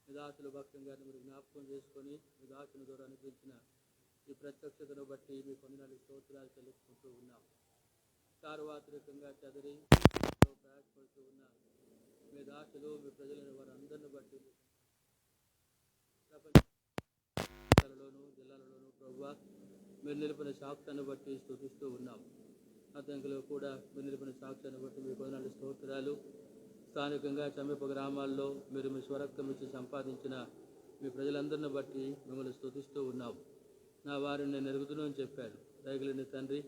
మీ దాసులు భక్తం గారిని మీరు జ్ఞాపకం చేసుకొని మీ దాసుని ద్వారా అనుగ్రహించిన ఈ ప్రత్యక్షతను బట్టి మీ కొందనాలు స్తోత్రాలు చెల్లించుకుంటూ ఉన్నాం. సార్వత్రికంగా చెదరి ప్రయాసపడుతూ ఉన్న మీ దాసులు మీ ప్రజలను వారందరిని బట్టి ప్రపంచలోను జిల్లాలలోనూ ప్రభువా మీరు నిలిపిన సాక్ష్యాన్ని బట్టి స్తుతిస్తూ ఉన్నాం. అతనిలో కూడా మీరు నిలిపిన సాక్ష్యాన్ని బట్టి మీ కొందనాలు స్తోత్రాలు. స్థానికంగా సమీప గ్రామాల్లో మీరు మీ స్వరక్తం ఇచ్చి సంపాదించిన మీ ప్రజలందరిని బట్టి మిమ్మల్ని స్తుతిస్తూ ఉన్నాం. నా వారిని నేను ఎరుగుతును అని చెప్పాడు. దయగలిగిన తండ్రి,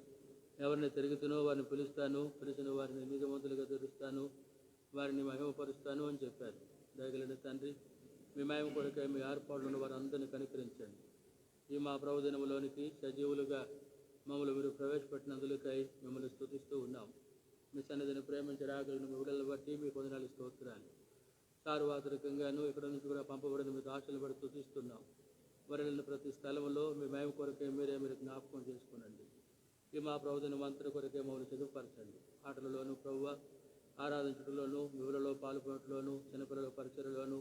ఎవరిని తిరుగుతునో వారిని పిలుస్తాను, పిలిచిన వారిని నిజమంతులుగా తెరుస్తాను, వారిని మహిమపరుస్తాను అని చెప్పారు. దయగలిగిన తండ్రి, మీ మహిమ కొరకై మీ ఏర్పాటును వారందరినీ కనికరించండి. ఈ మా ప్రభు దినములోనికి సజీవులుగా మమ్మల్ని మీరు ప్రవేశపెట్టినందులకై మిమ్మల్ని స్తుతిస్తూ ఉన్నాం. మీ సన్నిధిని ప్రేమించి రాగలిగిన మీ విడుదలను బట్టి మీ కొందనాలు స్తోత్రాలు. సార్వత్రికంగాను ఇక్కడ నుంచి కూడా పంపబడిన మీ దాసులను బట్టి స్తుతిస్తున్నాం. వరలిన ప్రతి స్థలంలో మీ మహిమ కొరకే మీరు జ్ఞాపకం చేసుకునండి. ఈ మా ప్రభుత్వం అంతటి కొరకే మమ్మల్ని చదువుపరచండి. ఆటలలోను ప్రభువ ఆరాధించడంలోను వివరలో పాల్గొనట్లోను చిన్నపిల్లల పరిచయలోను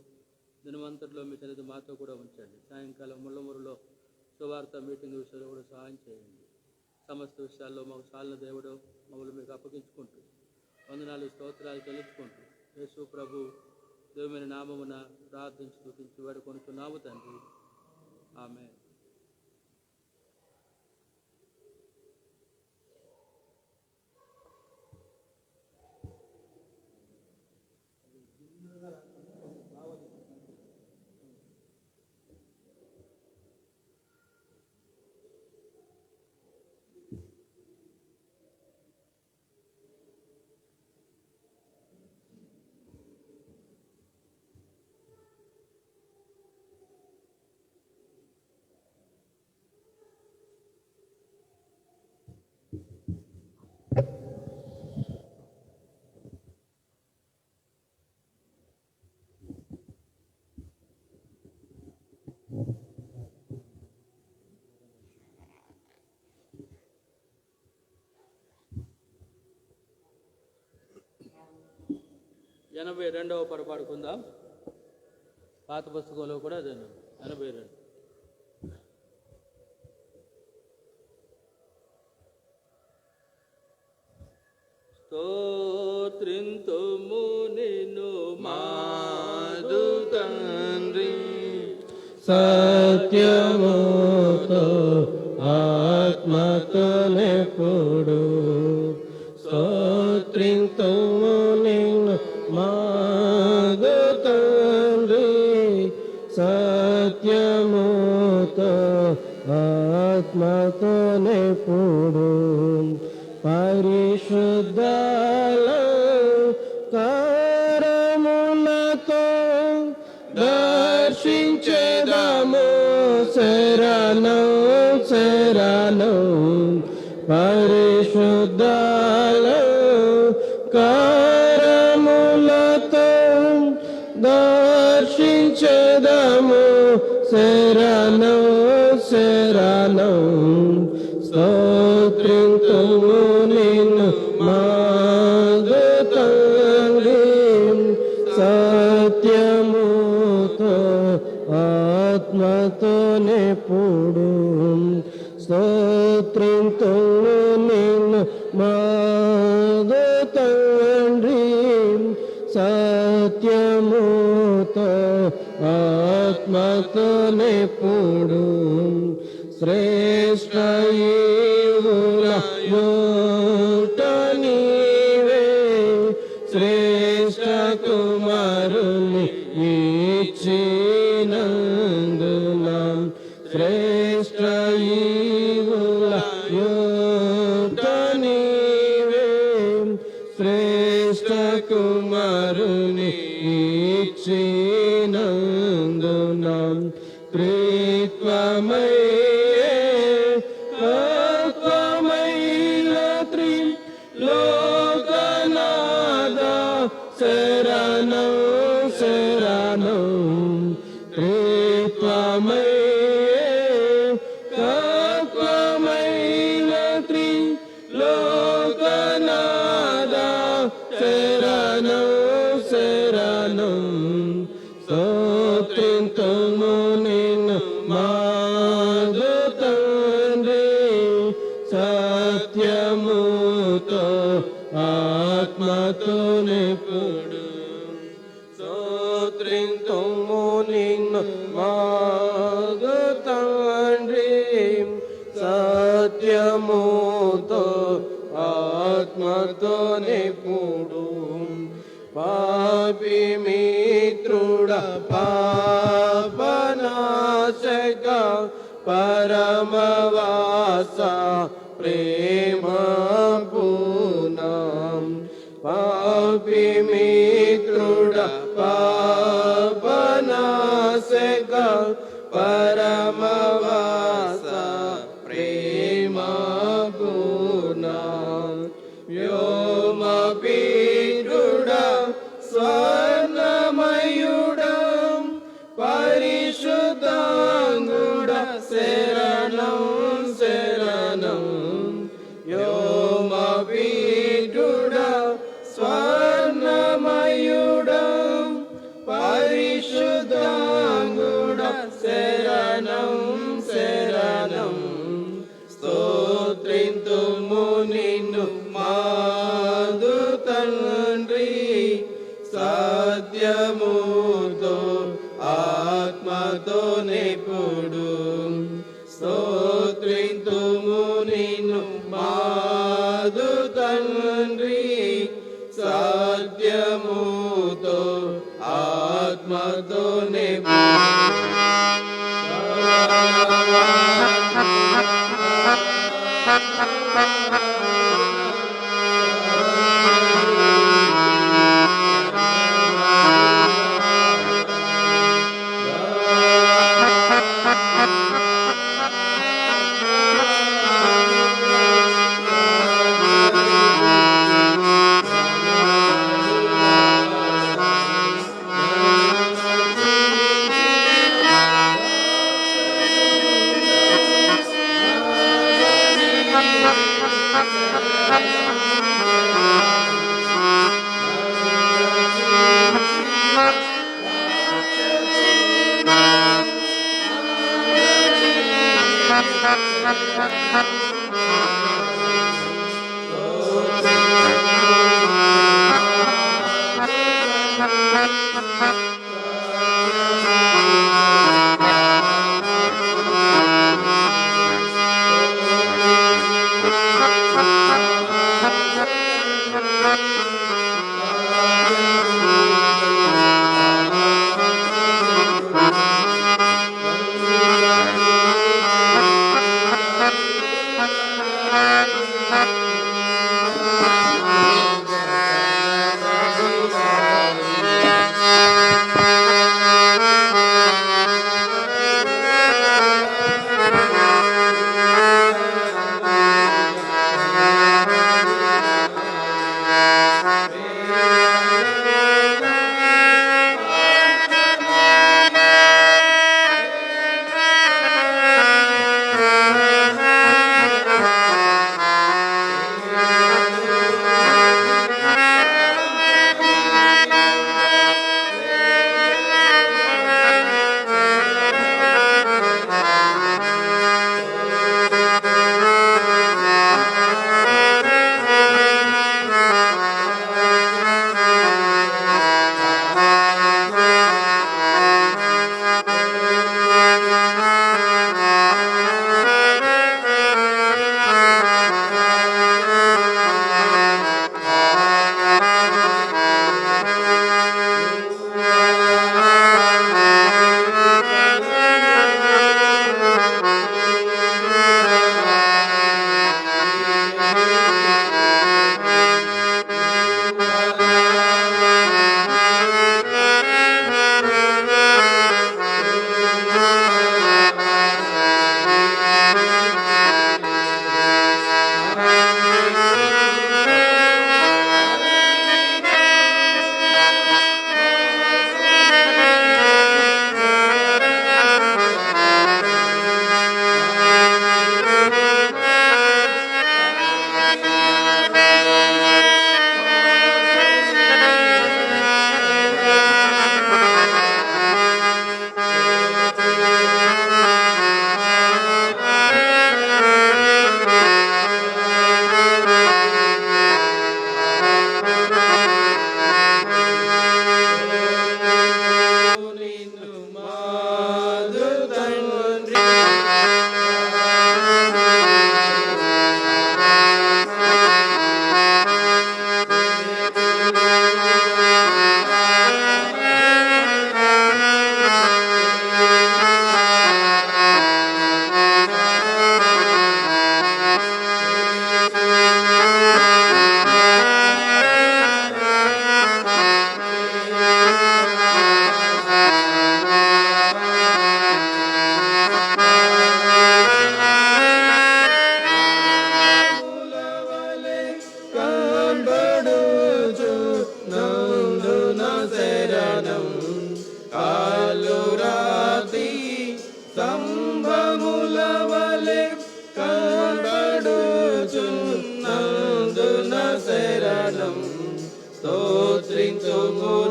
దినమంతటిలో మీ సన్నిధి మాతో కూడా ఉంచండి. సాయంకాలం ముళ్ళమూరులో సువార్త మీటింగ్ విషయంలో కూడా సహాయం చేయండి. సమస్త విషయాల్లో మాకు సాలిన దేవుడు మమ్మల్ని మీకు అప్పగించుకుంటూ వందనాలు స్తోత్రాలు చెల్లించుకుంటూ యేసు ప్రభు దేవుని నామమున ప్రార్థించి స్తుతించి వేడుకొనుచున్నాము తండ్రి. ఆమేన్. ఎనభై రెండవ పొరపాటుకుందాం. పాత పుస్తకంలో కూడా అదే 82. స్తోత్రింతుము నిన్ను మాదు తండ్రి సత్యముతో ఆత్మతో నెప్పుడు స్తోత్రింతుము నిన్ను మాదు తండ్రి సత్యముతో ఆత్మతో నెప్పుడు పరిశుద్ధాల కారములతో దర్శించెదము శరణం శరణం పరిశుద్ధాల కారములతో దర్శించెదము శరణం శరణం స్తోత్రింతుము నిన్ను మాదు తండ్రి సత్యముతో ఆత్మతో నెప్పుడు స్తోత్రింతుము నిన్ను మాదు తండ్రి సత్యముతో ఆత్మతో నెప్పుడు శ్రేష్ఠ ఈవుల యోట నీవే శ్రేష్ఠ కుమారుని ఇచ్చినందున శ్రేష్ఠ ఈవుల యోట నీవే శ్రేష్ఠ కుమారుని ఇచ్చినందున ప్రీత్వమయ్యే ఆత్మమైన త్రిలోకనాథ శరణం శరణం ప్రీత్వమయ్యే నిప్పుడు స్తోత్రింతుము నిన్ను మాదు తండ్రి సత్యముతో ఆత్మతో నిప్పుడు పాపి మిత్రుడ పాపనాశక పరమవాస ప్రేమ పూనం పాపి మిత్రుడ పాపనాశక పరమవాస ప్రేమ పూనం వ్యోమ పీఠుడ స్వర్ణమయుడం పరిశుద్ధాంగుడ శరణం శరణం వ్యోమ పీఠుడ స్వర్ణమయుడం పరిశుద్ధాంగుడ శరణం శరణం స్తోత్రింతుము నిన్ను మాదు తండ్రి సత్యముతో ఆత్మతో నిప్పుడు స్తోత్రింతుము నిన్ను మాదు తండ్రి సత్యముతో ఆత్మతో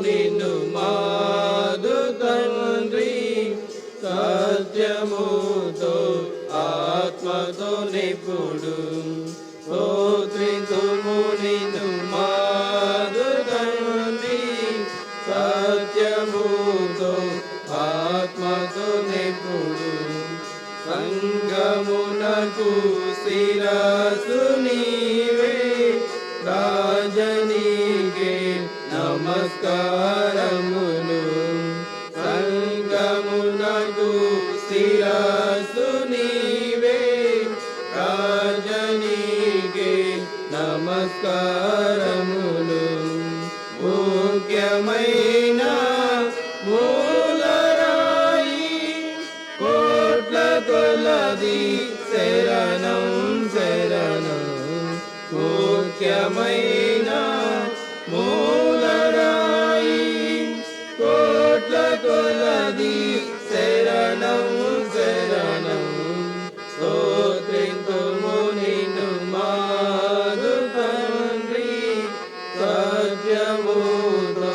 నిన్ను మాదు తండ్రి, సత్యముతో ఆత్మతో నిపుడు. స్తోత్రింతుము నిన్ను మాదు తండ్రి, సత్యముతో ఆత్మతో నిపుడు. సంగమునకు శిరసు నీవే, రాజనీకే నమస్కారములు. సంగమునకు శిరసు నీవే, రాజనీకే నమస్కారములు. ముఖ్యమైన మూలరాయి, కోట్ల కొలది శరణం శరణం. ముఖ్యమైన మూలరాయి, కోట్ల కొలది శరణం శరణం. స్తోత్రింతుము నిన్ను మాదు తండ్రి, సత్యముతో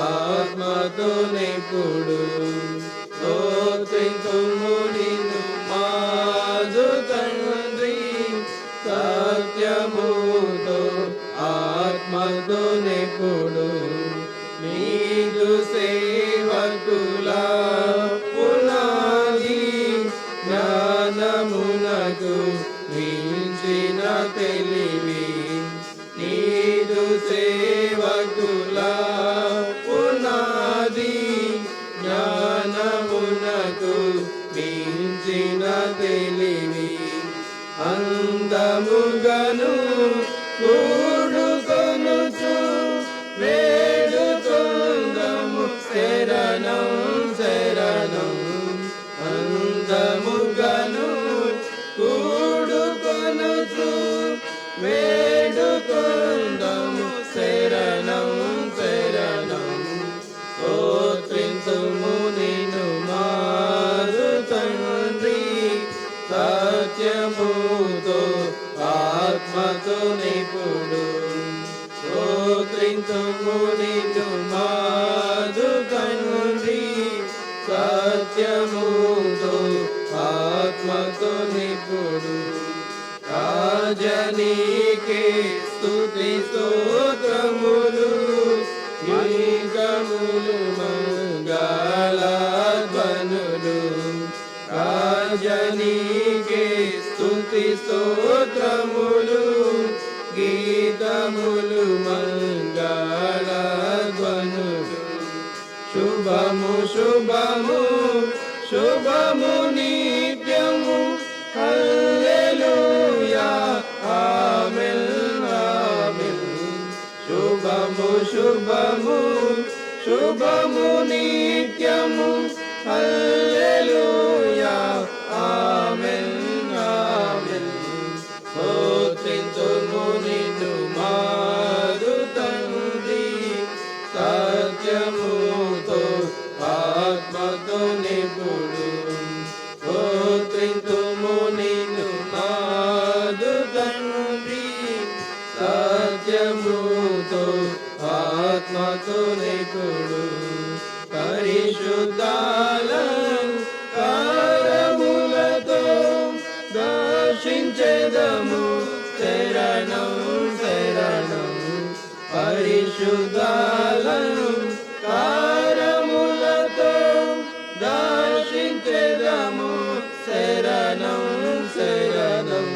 ఆత్మతో నిపుడు. స్తోత్రింతుము నిన్ను మాదు తండ్రి, సత్యముతో ఆత్మతో నిపుడు. నీదు సేవకుల పునాది, జ్ఞానమునకు మించిన తెలివి. నీదు సేవకుల పునాది, జ్ఞానమునకు మించిన తెలివి. అందముగను కూడుకొనుచు వేడుకొందము శరణం శరణం. అందముగను కూడుకొనుచు వేడుకొందము శరణం శరణం. స్తోత్రింతుము నిన్ను మాదు తండ్రి, సత్యముతో ఆత్మతో నిపుడు. స్తోత్రింతుము నిన్ను మాదు తండ్రి, సత్యముతో ఆత్మతో నిపుడు. రాజనీకే స్తుతి స్తోత్రములు, గీతములు మంగళధ్వనులు. రాజనీకే స్తుతి స్తోత్రములు, గీతములు మంగళధ్వనులు. శుభము శుభము శుభము నిత్యము, హల్లెలూయా ఆమేన్ ఆమేన్. శుభము శుభము శుభము నిత్యము, హల్లెలూయా ఆమేన్ ఆమేన్. స్తోత్రింతుము నిన్ను మాదు తండ్రి, సత్యముతో ఆత్మతో నిపుడు. స్తోత్రింతుము నిన్ను మాదు తండ్రి, సత్యముతో ఆత్మతో నిపుడు. పరిశుద్ధాలంకారములతో దర్శించెదము శరణం శరణం. పరిశుద్ధాలంకారములతో దర్శించెదము శరణం శరణం.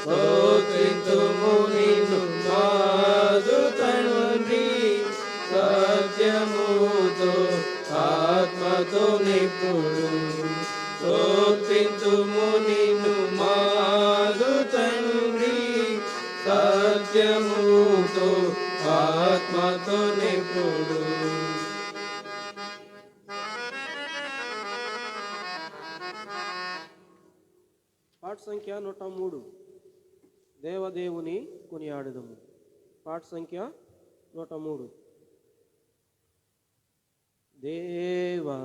స్తోత్రింతుము నిన్ను మాదు తండ్రి, సత్యముతో ఆత్మతో నిపుడు. స్తోత్రింతుము నిన్ను మాదు తండ్రి, సత్యముతో ఆత్మతో నిపుడు. పాట సంఖ్య 103. దేవదేవుని కొనియాడదము. పాట సంఖ్య 103. దేవదేవుని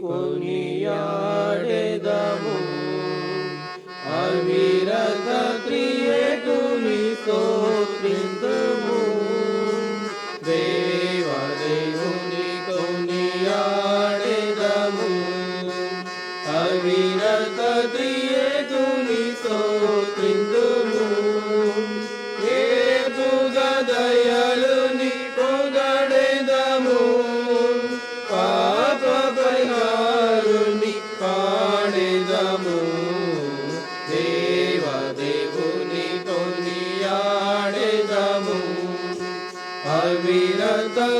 కొనియాడెదము, అవిరత క్రియకుని స్తోత్రింతుము. దేవ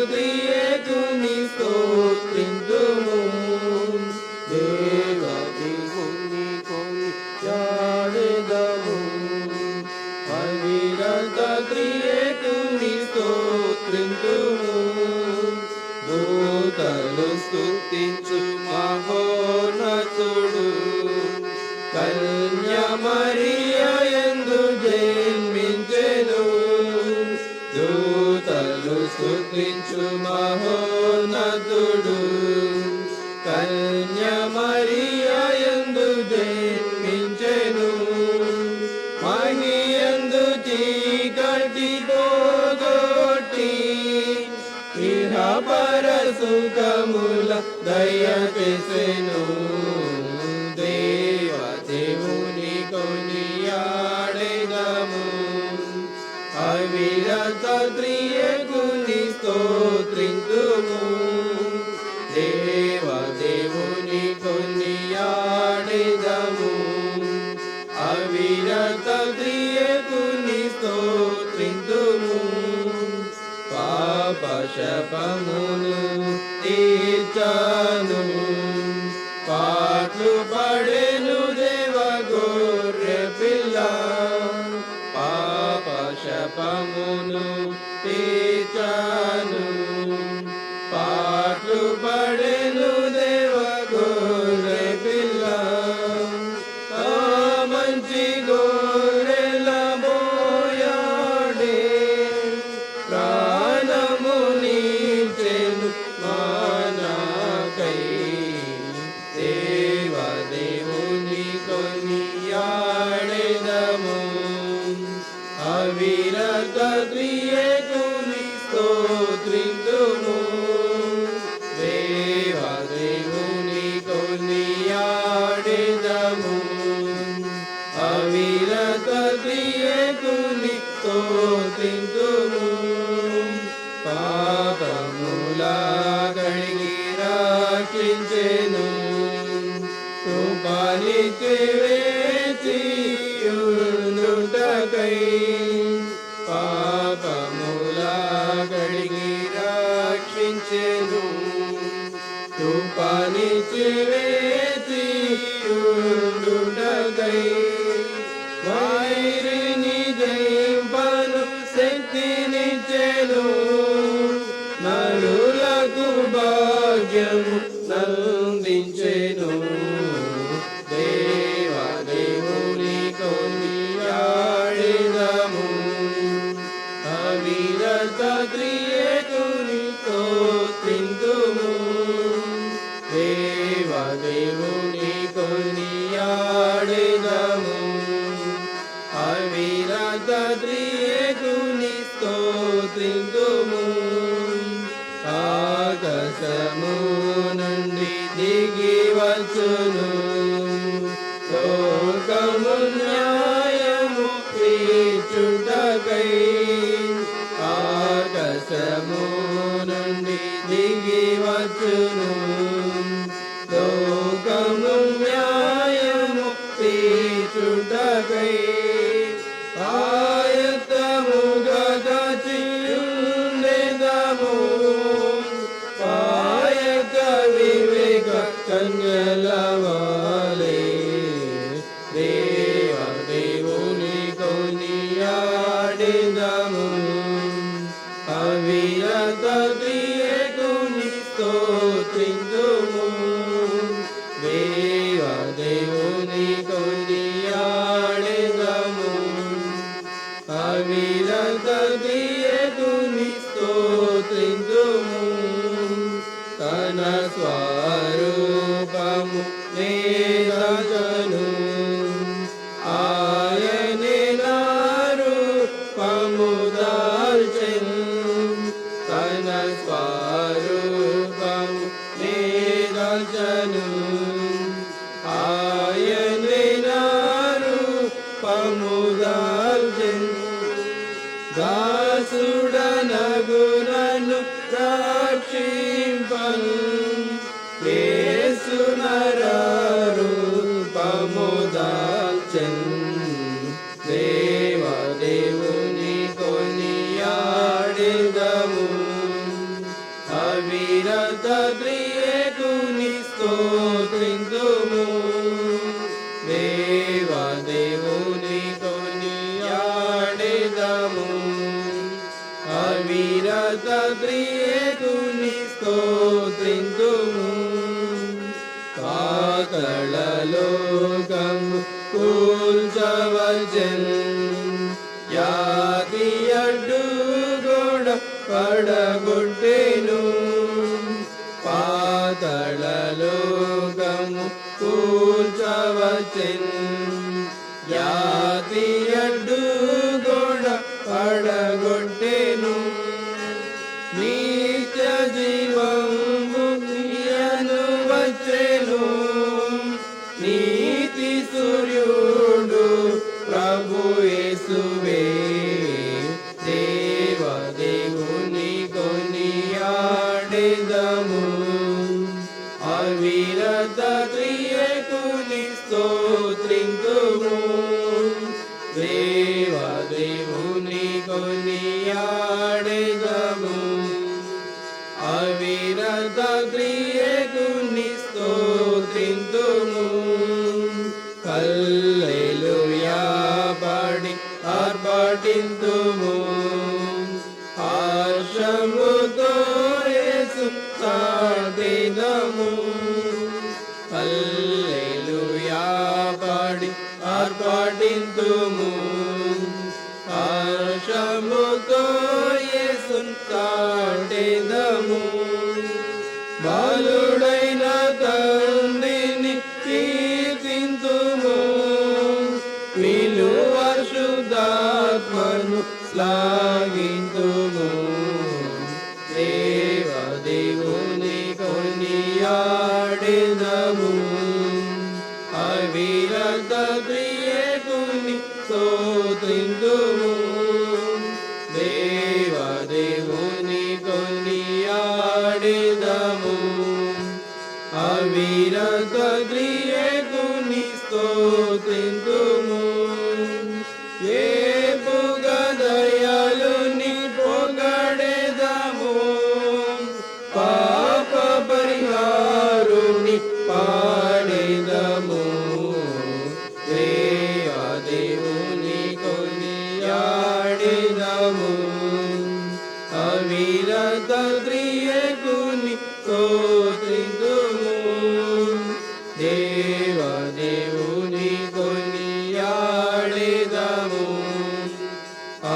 త్రియేకుని స్తోత్రింతుము దేవదేవుని కొనియాడెదము అవిరత త్రియేకుని స్తోత్రింతుము దూతలు స్తుతించు మహోన్నతుడు కన్య మరియ యందు జన్మించెను దూతలు స్తుతించు మహోన్నతుడు కన్య మరియ యందు జన్మించెను మహియందు చీకటి పోగొట్టి ఇహ పర సుఖముల దయచేసెను దేవదేవుని కొనియాడెదము అవిరత త్రియేకుని స్తోత్రింతుము దేవదేవుని కొనియాడెదము అవిరత త్రియేకుని స్తోత్రింతుము పాప శపమును తీర్చాను పాట్లు పడెను దేవ గొర్రె పిల్ల పాప శపమును తీర్చాను పాట్లు పడెను దేవ గొర్రె పిల్ల ఆ మంచి గొర్రెల బోయాడే ప్రాణమునిచ్చెను మానకై దేవదేవుని కొనియాడెదము అవిరత త్రియేకుని స్తోత్రింతుము దేవదేవుని కొనియాడెదము అవిరత త్రియేకుని స్తోత్రింతుము పాపముల కడిగి రక్షించెను కృపనిచ్చి వేచియుండుటకై పాపముల కడిగి రక్షించెను కృపనిచ్చి వేచియుండుటకై వైరిని జయింపను శక్తినిచ్చెను నరులకు భాగ్యము నందించెను దేవదేవుని కొనియాడెదము అవిరత త్రియేకుని స్తోత్రింతుము దేవదేవుని కొనియాడెదము అవిరత త్రియేకుని స్తోత్రింతుము ఆకాశము నుండి దిగి వచ్చును లోకము న్యాయము తీర్చుటకై ఆకాశము నుండి దిగి వచ్చును లోకము న్యాయము తీర్చుటకై ఆయత్తముగా కాచియుండెదము పాయక వివేక కన్యలవాలే దేవదేవుని కొనియాడెదము అవిరత త్రియేకుని స్తోత్రింతుము దేవదేవుని కొనియాడెదము అవిరత త్రియేకుని స్తోత్రింతుము తన స్వరూపము నేరజను ఆయనే నా రూపము దాల్చెను తన స్వరూపము నేరజను ఆయనే నా రూపము దాల్చెను దాసుడనగునను రక్షింపను యేసు నరరూపము దాల్చెను దేవదేవుని కొనియాడెదము త్రియేకుని స్తోత్రింతుము పాతాళలోకము కూల్చవచెన్ యాతి అడ్డుగోడ పడగొట్టెను పాతాళలోకము కూల్చవచెన్ యాతి అడ్డుగోడ పడగొట్టెను నిత్య జీవము నీయను వచ్చెను నీతి సూర్యుడు ప్రభు యేసువే దేవదేవుని కొనియాడెదము అవిరత త్రియేకుని స్తోత్రింతుము దేవదేవుని కొనియాడెదము అవిరత త్రియేకుని స్తోత్రింతుము హల్లెలూయా పాడి ఆర్భటింతుము హర్షముతో యేసు సాటిదము హల్లెలూయా పాడి ఆర్భటింతుము హర్షముతో యేసు సాటిదము బాలుడైన తండ్రిని కీర్తింతుము విలువర్షుదాత్మను శ్లాఘింతుము దేవదేవుని కొనియాడెదము అవిరత త్రియేకుని స్తోత్రింతుము దేవదేవుని కొనియాడెదము అవిరత త్రియేకుని స్తోత్రింతుము ఏపుగదయాలుని పొగడెదము పాప పరిహారుని పాడెదము దేవదేవుని కొనియాడెదము అవిరత త్రియేకుని స్తోత్రింతుము దేవదేవుని కొనియాడెదము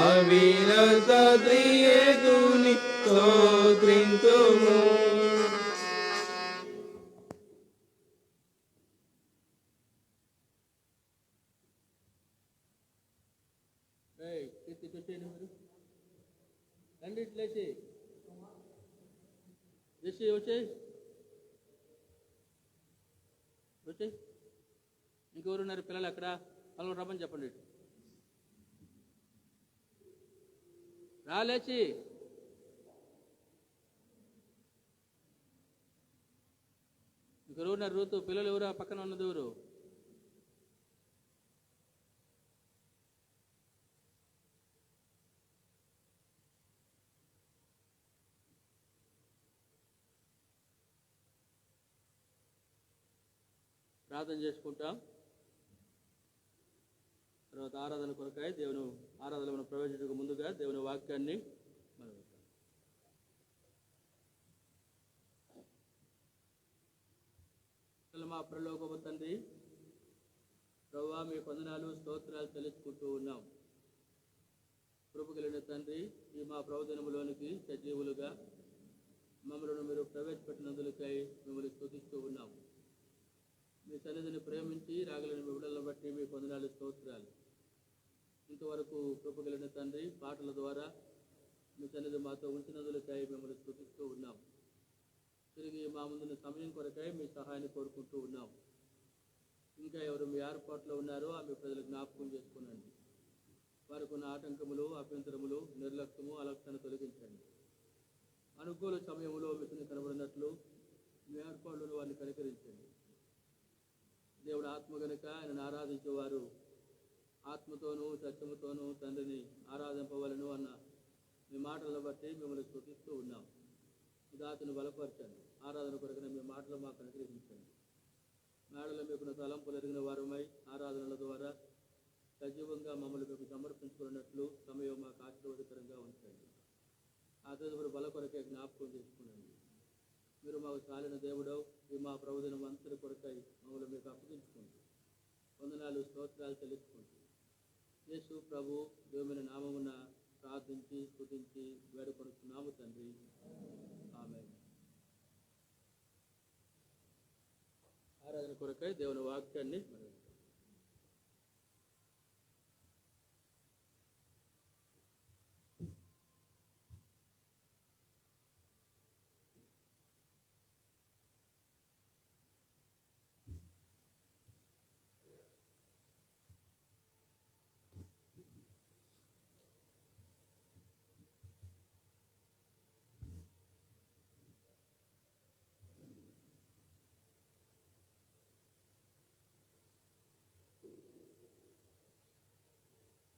అవిరత త్రియేకుని స్తోత్రింతుము కీర్తి చూసేయండి మీరు రండి లేచి చేసి వచ్చేయి వచ్చేయి ఇంకెవరున్నారు పిల్లలు అక్కడ వాళ్ళు రమ్మని చెప్పండి రా లేచి ఇంకెవరున్నారు రూతు పిల్లలు ఎవరు పక్కన ఉన్నది ఎవరు ప్రార్థన చేసుకుంటాం. తర్వాత ఆరాధన కొరకాయ దేవుని ఆరాధనలో మనం ప్రవేశించక ముందుగా దేవుని వాక్యాన్ని మనం మా ప్రలోకము తండ్రి ప్రభువా మీ వందనాలు స్తోత్రాలు చెల్లించుకుంటూ ఉన్నాం. కృప కలిగిన తండ్రి ఈ మా ప్రవచనములోనికి సజీవులుగా మమ్మల్ని మీరు ప్రవేశపెట్టినందులకై మిమ్మల్ని స్తుతిస్తూ ఉన్నాం. మీ సన్నిధిని ప్రేమించి రాగలిగిన విడుదలను బట్టి మీ వందనాలు స్తోత్రాలు. ఇంతవరకు కృప కలిగిన తండ్రి పాటల ద్వారా మీ సన్నిధి మాతో ఉంచినందులకై మిమ్మల్ని స్తుతిస్తూ ఉన్నాం. తిరిగి మా ముందున్న సమయం కొరకై మీ సహాయాన్ని కోరుకుంటూ ఉన్నాం. ఇంకా ఎవరు మీ ఏర్పాట్లో ఉన్నారో ఆ మీ ప్రజలు జ్ఞాపకం చేసుకునండి. వారికి ఉన్న ఆటంకములు, అభ్యంతరములు, నిర్లక్ష్యము, అలక్ష్యాన్ని తొలగించండి. అనుకూల సమయంలో మిషన్ కనబడినట్లు మీ ఏర్పాట్లను వారిని కనికరించండి. దేవుడు ఆత్మ గనుక ఆయనను ఆరాధించేవారు ఆత్మతోనూ సత్యముతోనూ తండ్రిని ఆరాధింపవలను అన్న మీ మాటలను బట్టి మిమ్మల్ని స్తుతిస్తూ ఉన్నాం. దాతను బలపరచండి. ఆరాధన కొరకున మీ మాటలు మాకు అనుగ్రహించండి. మేడలో మీకున్న తలంపులు ఎరిగిన వారమై ఆరాధనల ద్వారా సజీవంగా మమ్మల్ని మీకు సమర్పించుకున్నట్లు సమయం మాకు ఆశీర్వాదకరంగా ఉంచండి. ఆ తదుపరి బల కొరకై జ్ఞాపకం చేసుకునండి. మీరు మాకు చాలిన దేవుడవు, ఈ మా ప్రభుదినం అంతటి కొరకై మమ్మల్ని మీకు అప్పగించుకుంటూ వందనాలు స్తోత్రాలు చెల్లించుకుంటూ యేసు ప్రభు దేవుని నామమున ప్రార్థించి స్తుతించి వేడుకొనుచున్నాము తండ్రి. ఆమేన్. ఆరాధన కొరకై దేవుని వాక్యాన్ని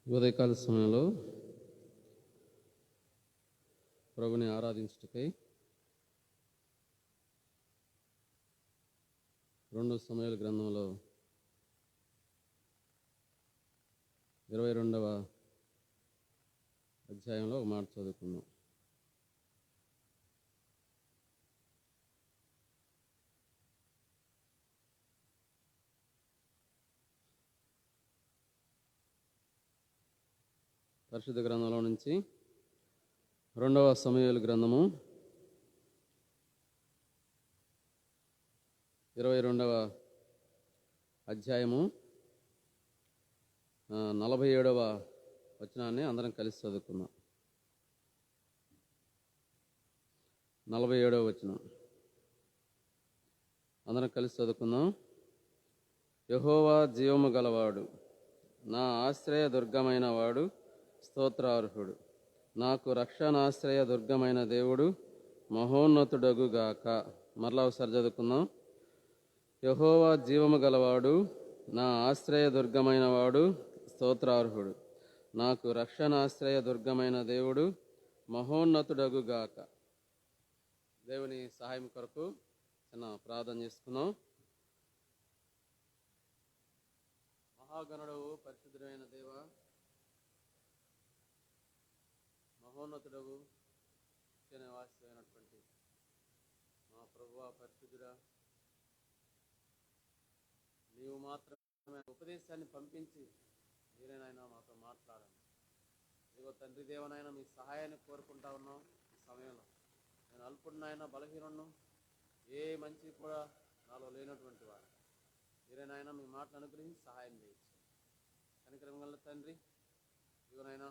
ఉదయకాల సమయంలో ప్రభుని ఆరాధించుటకై 2 సమూయేలు గ్రంథంలో 22వ అధ్యాయంలో ఒక మాట చదువుకుందాం. పరిశుద్ధ గ్రంథంలో నుంచి 2వ సమూయేలు గ్రంథము 22వ అధ్యాయము 47వ వచనాన్ని అందరం కలిసి చదువుకుందాం. 47వ వచనం అందరం కలిసి చదువుకుందాం. యెహోవా జీవము గలవాడు, నా ఆశ్రయ దుర్గమైన వాడు స్తోత్రార్హుడు. నాకు రక్షణాశ్రయ దుర్గమైన దేవుడు మహోన్నతుడగుగాక. మరలా ఒకసారి చదువుకుందాం. యెహోవా జీవము గలవాడు, నా ఆశ్రయ దుర్గమైన వాడు స్తోత్రార్హుడు. నాకు రక్షణాశ్రయ దుర్గమైన దేవుడు మహోన్నతుడగుగాక. దేవుని సహాయం కొరకు చిన్న ప్రార్థన చేసుకుందాం. మహాగణుడవు పరిశుద్ధుడైన దేవ, మహోన్నతుడవు నివాసి అయినటువంటి మా ప్రభువా పరిశుద్ధుడా, నీవు మాత్రమే ఉపదేశాన్ని పంపించి మీరేనైనా మాతో మాట్లాడండి. ఇదిగో తండ్రి దేవనైనా మీ సహాయాన్ని కోరుకుంటా ఉన్నాం. ఈ సమయంలో నేను అల్పుడినైనా బలహీనుడును, ఏ మంచి కూడా నాలో లేనటువంటి వాడు. మీరేనైనా మీ మాటలు అనుగ్రహించి సహాయం చేయొచ్చు. కనికరం గల తండ్రి, ఇదిగోనైనా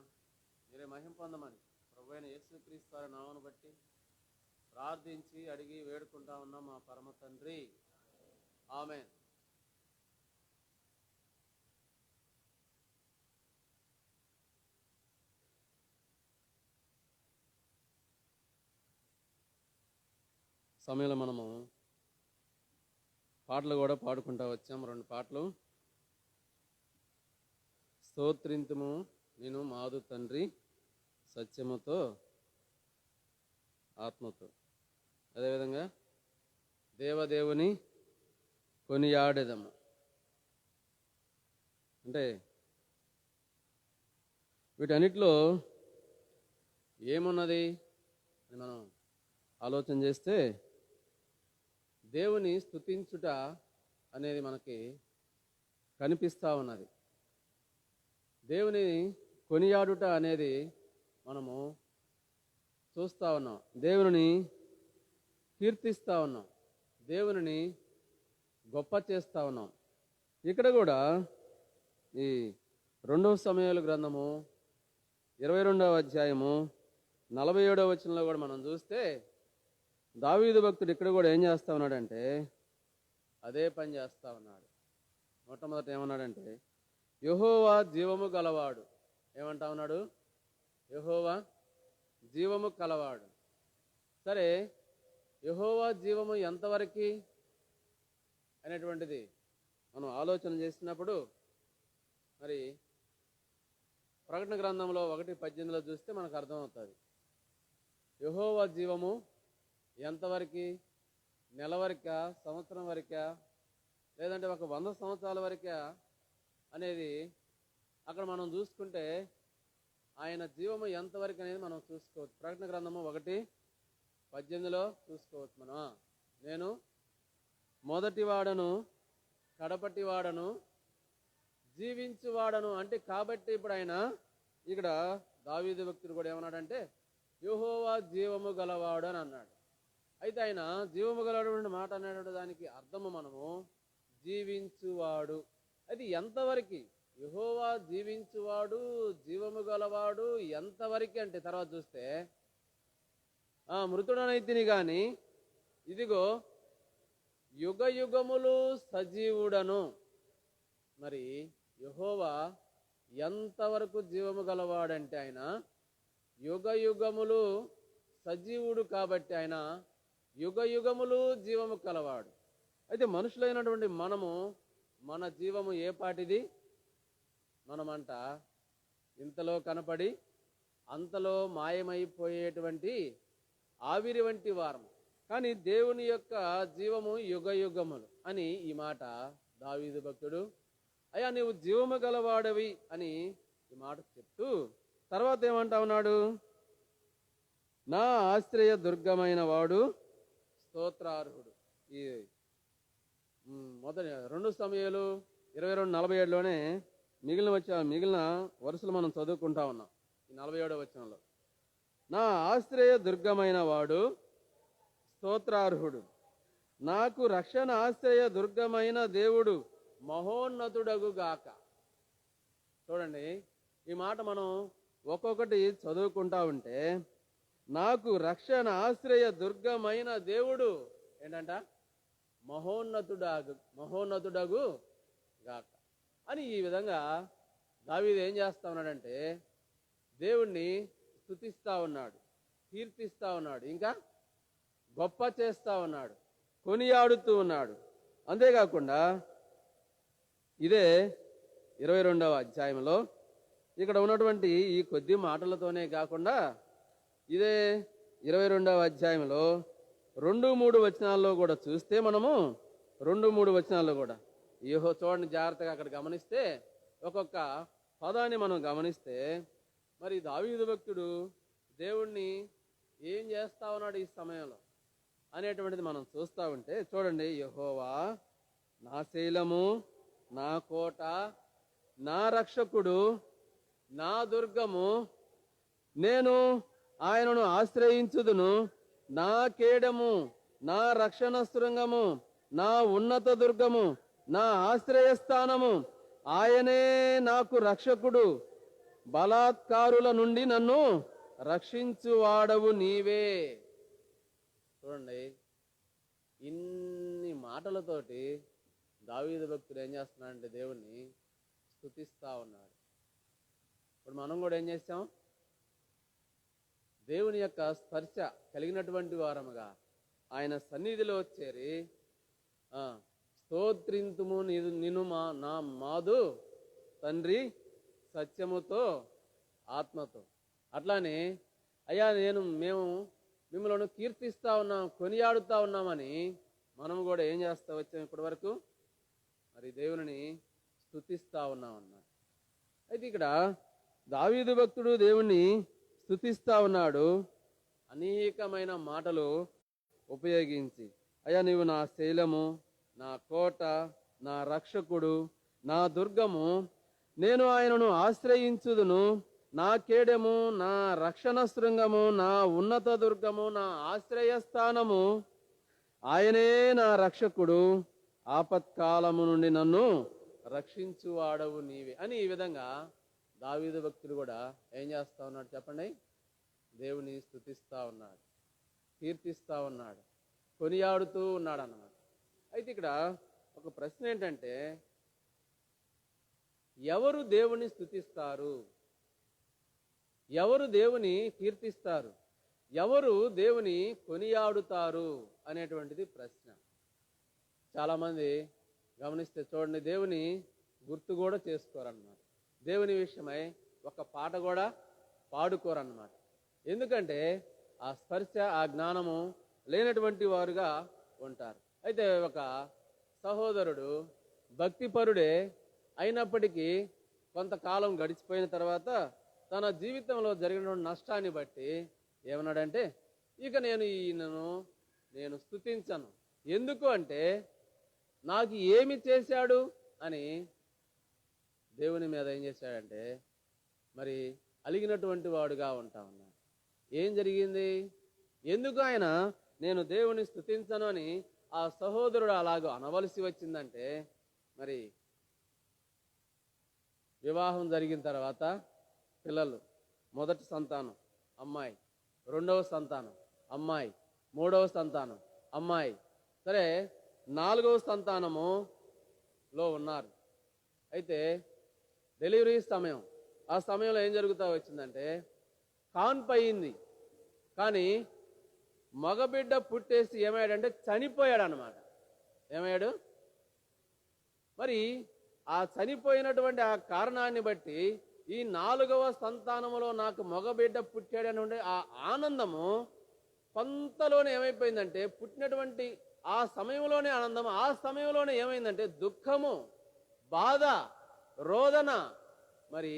మీరే మహిమ పొందమని ప్రభువైన యేసుక్రీస్తు వారి నామమును బట్టి ప్రార్థించి అడిగి వేడుకుంటా ఉన్నాం మా పరమ తండ్రి. ఆమేన్. సమయంలో మనము పాటలు కూడా పాడుకుంటా వచ్చాము. 2 పాటలు. స్తోత్రింతుము నేను మాదు తండ్రి సత్యముతో ఆత్మతో. అదేవిధంగా దేవదేవుని కొనియాడెదము. అంటే వీటన్నిటిలో ఏమున్నది అని మనం ఆలోచన చేస్తే దేవుని స్తుతించుట అనేది మనకి కనిపిస్తూ ఉన్నది. దేవుని కొనియాడుట అనేది మనము చూస్తూ ఉన్నాం. దేవుని కీర్తిస్తూ ఉన్నాం. దేవుని గొప్ప చేస్తూ ఉన్నాం. ఇక్కడ కూడా ఈ 2వ సమూయేలు గ్రంథము 22వ అధ్యాయము 47వ వచనంలో కూడా మనం చూస్తే దావీదు భక్తుడు ఇక్కడ కూడా ఏం చేస్తా ఉన్నాడంటే అదే పని చేస్తా ఉన్నాడు. మొట్టమొదట ఏమన్నాడంటే యెహోవా జీవము గలవాడు. ఏమంటా ఉన్నాడు? యెహోవా జీవము కలవాడు. సరే, యెహోవా జీవము ఎంతవరకు అనేటువంటిది మనం ఆలోచన చేసినప్పుడు మరి ప్రకటన గ్రంథంలో 1:18 చూస్తే మనకు అర్థమవుతుంది. యెహోవా జీవము ఎంతవరకు? నెల వరకా, సంవత్సరం వరకా, లేదంటే ఒక 100 సంవత్సరాల వరకా అనేది అక్కడ మనం చూసుకుంటే ఆయన జీవము ఎంతవరకు అనేది మనం చూసుకోవచ్చు. ప్రకటన గ్రంథము 1:18 చూసుకోవచ్చు మనం. నేను మొదటి వాడను, కడపటి వాడను, జీవించువాడను అంటే కాబట్టి ఇప్పుడు ఆయన ఇక్కడ దావీదు భక్తుడు కూడా ఏమన్నాడంటే యెహోవా జీవము గలవాడు అని అన్నాడు. అయితే ఆయన జీవము గలవాడు మాట అన్నాడు, దానికి అర్థము మనము జీవించువాడు. అది ఎంతవరకు యెహోవా జీవించువాడు, జీవము గలవాడు ఎంతవరకు అంటే తర్వాత చూస్తే మృతుడనైతిని గాని ఇదిగో యుగ యుగములు సజీవుడను. మరి యెహోవా ఎంతవరకు జీవము గలవాడంటే ఆయన యుగ యుగములు సజీవుడు కాబట్టి ఆయన యుగ యుగములు జీవము కలవాడు. అయితే మనుషులైనటువంటి మనము మన జీవము ఏ పాటిది? మనమంట ఇంతలో కనపడి అంతలో మాయమైపోయేటువంటి ఆవిరి వంటి వారం. కానీ దేవుని యొక్క జీవము యుగ యుగములు అని ఈ మాట దావీదు భక్తుడు అయ్యా నీవు జీవము గలవాడవి అని ఈ మాట చెప్తూ తర్వాత ఏమంటా ఉన్నాడు? నా ఆశ్రయ దుర్గమైన వాడు స్తోత్రార్హుడు. ఈ మొదటి 2 సమయాలు 22:47లోనే మిగిలిన వరుసలు మనం చదువుకుంటా ఉన్నాం. ఈ 47వ వచనంలో నా ఆశ్రయ దుర్గమైన వాడు స్తోత్రార్హుడు, నాకు రక్షణ ఆశ్రయ దుర్గమైన దేవుడు మహోన్నతుడగు గాక. చూడండి, ఈ మాట మనం ఒక్కొక్కటి చదువుకుంటా ఉంటే నాకు రక్షణ ఆశ్రయ దుర్గమైన దేవుడు ఏంటంట మహోన్నతుడగు గాక అని ఈ విధంగా దావీదు ఏం చేస్తా ఉన్నాడంటే దేవుణ్ణి స్తుతిస్తా ఉన్నాడు, కీర్తిస్తా ఉన్నాడు, ఇంకా గొప్ప చేస్తా ఉన్నాడు, కొనియాడుతూ ఉన్నాడు. అంతేకాకుండా ఇదే 22వ అధ్యాయంలో ఇక్కడ ఉన్నటువంటి ఈ కొద్ది మాటలతోనే కాకుండా ఇదే 22వ అధ్యాయంలో 2-3 వచనాల్లో కూడా చూస్తే మనము 2-3 వచనాల్లో కూడా చూడండి జాగ్రత్తగా అక్కడ గమనిస్తే ఒక్కొక్క పదాన్ని మనం గమనిస్తే మరి దావీదు భక్తుడు దేవుణ్ణి ఏం చేస్తా ఉన్నాడు ఈ సమయంలో అనేటువంటిది మనం చూస్తూ ఉంటే చూడండి, యెహోవా నా శైలము, నా కోట, నా రక్షకుడు, నా దుర్గము, నేను ఆయనను ఆశ్రయించుదును, నా కేడము, నా రక్షణ శృంగము, నా ఉన్నత దుర్గము, నా ఆశ్రయస్థానము, ఆయనే నాకు రక్షకుడు, బలాత్కారుల నుండి నన్ను రక్షించువాడవు నీవే. చూడండి, ఇన్ని మాటలతోటి దావీదు భక్తుడు ఏం చేస్తున్నాడంటే దేవుణ్ణి స్తుతిస్తా ఉన్నాడు. ఇప్పుడు మనం కూడా ఏం చేస్తాం? దేవుని యొక్క స్పర్శ కలిగినటువంటి వారముగా ఆయన సన్నిధిలో చేరి స్తోత్రింతుము నిన్ను నా మాదు తండ్రి సత్యముతో ఆత్మతో. అట్లానే అయ్యా మేము మిమ్మల్ని కీర్తిస్తా ఉన్నాం, కొనియాడుతా ఉన్నామని మనం కూడా ఏం చేస్తా వచ్చాం ఇప్పటి వరకు? మరి దేవుని స్తుతిస్తా ఉన్నాం అన్నమాట. అయితే ఇక్కడ దావీదు భక్తుడు దేవుణ్ణి స్తుతిస్తా ఉన్నాడు అనేకమైన మాటలు ఉపయోగించి. అయ్యా నీవు నా శైలము, నా కోట, నా రక్షకుడు, నా దుర్గము, నేను ఆయనను ఆశ్రయించుదును, నా కేడము, నా రక్షణ శృంగము, నా ఉన్నత దుర్గము, నా ఆశ్రయస్థానము, ఆయనే నా రక్షకుడు, ఆపత్కాలము నుండి నన్ను రక్షించువాడవు నీవే అని ఈ విధంగా దావీదు భక్తుడు కూడా ఏం చేస్తా ఉన్నాడు చెప్పండి? దేవుని స్తుతిస్తా ఉన్నాడు, కీర్తిస్తా ఉన్నాడు, కొనియాడుతూ ఉన్నాడు అన్నమాట. అయితే ఇక్కడ ఒక ప్రశ్న ఏంటంటే ఎవరు దేవుని స్తుతిస్తారు? ఎవరు దేవుని కీర్తిస్తారు? ఎవరు దేవుని కొనియాడుతారు అనేటువంటిది ప్రశ్న. చాలామంది గమనిస్తే చూడండి, దేవుని గుర్తు కూడా చేసుకోరన్నమాట. దేవుని విషయమై ఒక పాట కూడా పాడుకోరన్నమాట. ఎందుకంటే ఆ స్పర్శ, ఆ జ్ఞానము లేనటువంటి వారుగా ఉంటారు. అయితే ఒక సహోదరుడు భక్తిపరుడే అయినప్పటికీ కొంతకాలం గడిచిపోయిన తర్వాత తన జీవితంలో జరిగినటువంటి నష్టాన్ని బట్టి ఏమన్నాడంటే, ఇక నేను ఈయనను నేను స్తుతించను. ఎందుకు అంటే నాకు ఏమి చేశాడు అని దేవుని మీద ఏం చేశాడంటే మరి అలిగినటువంటి వాడుగా ఉంటా ఉన్నాడు. ఏం జరిగింది? ఎందుకు ఆయన నేను దేవుని స్తుతించను అని ఆ సహోదరుడు అలాగ అనవలసి వచ్చిందంటే, మరి వివాహం జరిగిన తర్వాత పిల్లలు, మొదటి సంతానం అమ్మాయి, రెండవ సంతానం అమ్మాయి, మూడవ సంతానం అమ్మాయి, సరే 4వ సంతానములో ఉన్నారు. అయితే డెలివరీ సమయం, ఆ సమయంలో ఏం జరుగుతూ వచ్చిందంటే కాన్పు అయింది. కానీ మగబిడ్డ పుట్టేసి ఏమయ్యాడంటే చనిపోయాడు అన్నమాట. ఏమయ్యాడు? మరి ఆ చనిపోయినటువంటి ఆ కారణాన్ని బట్టి ఈ 4వ సంతానములో నాకు మగబిడ్డ పుట్టాడని ఆ ఆనందము కొంతలోనే ఏమైపోయిందంటే, పుట్టినటువంటి ఆ సమయంలోనే ఆనందం, ఆ సమయంలోనే ఏమైందంటే దుఃఖము, బాధ, రోదన, మరి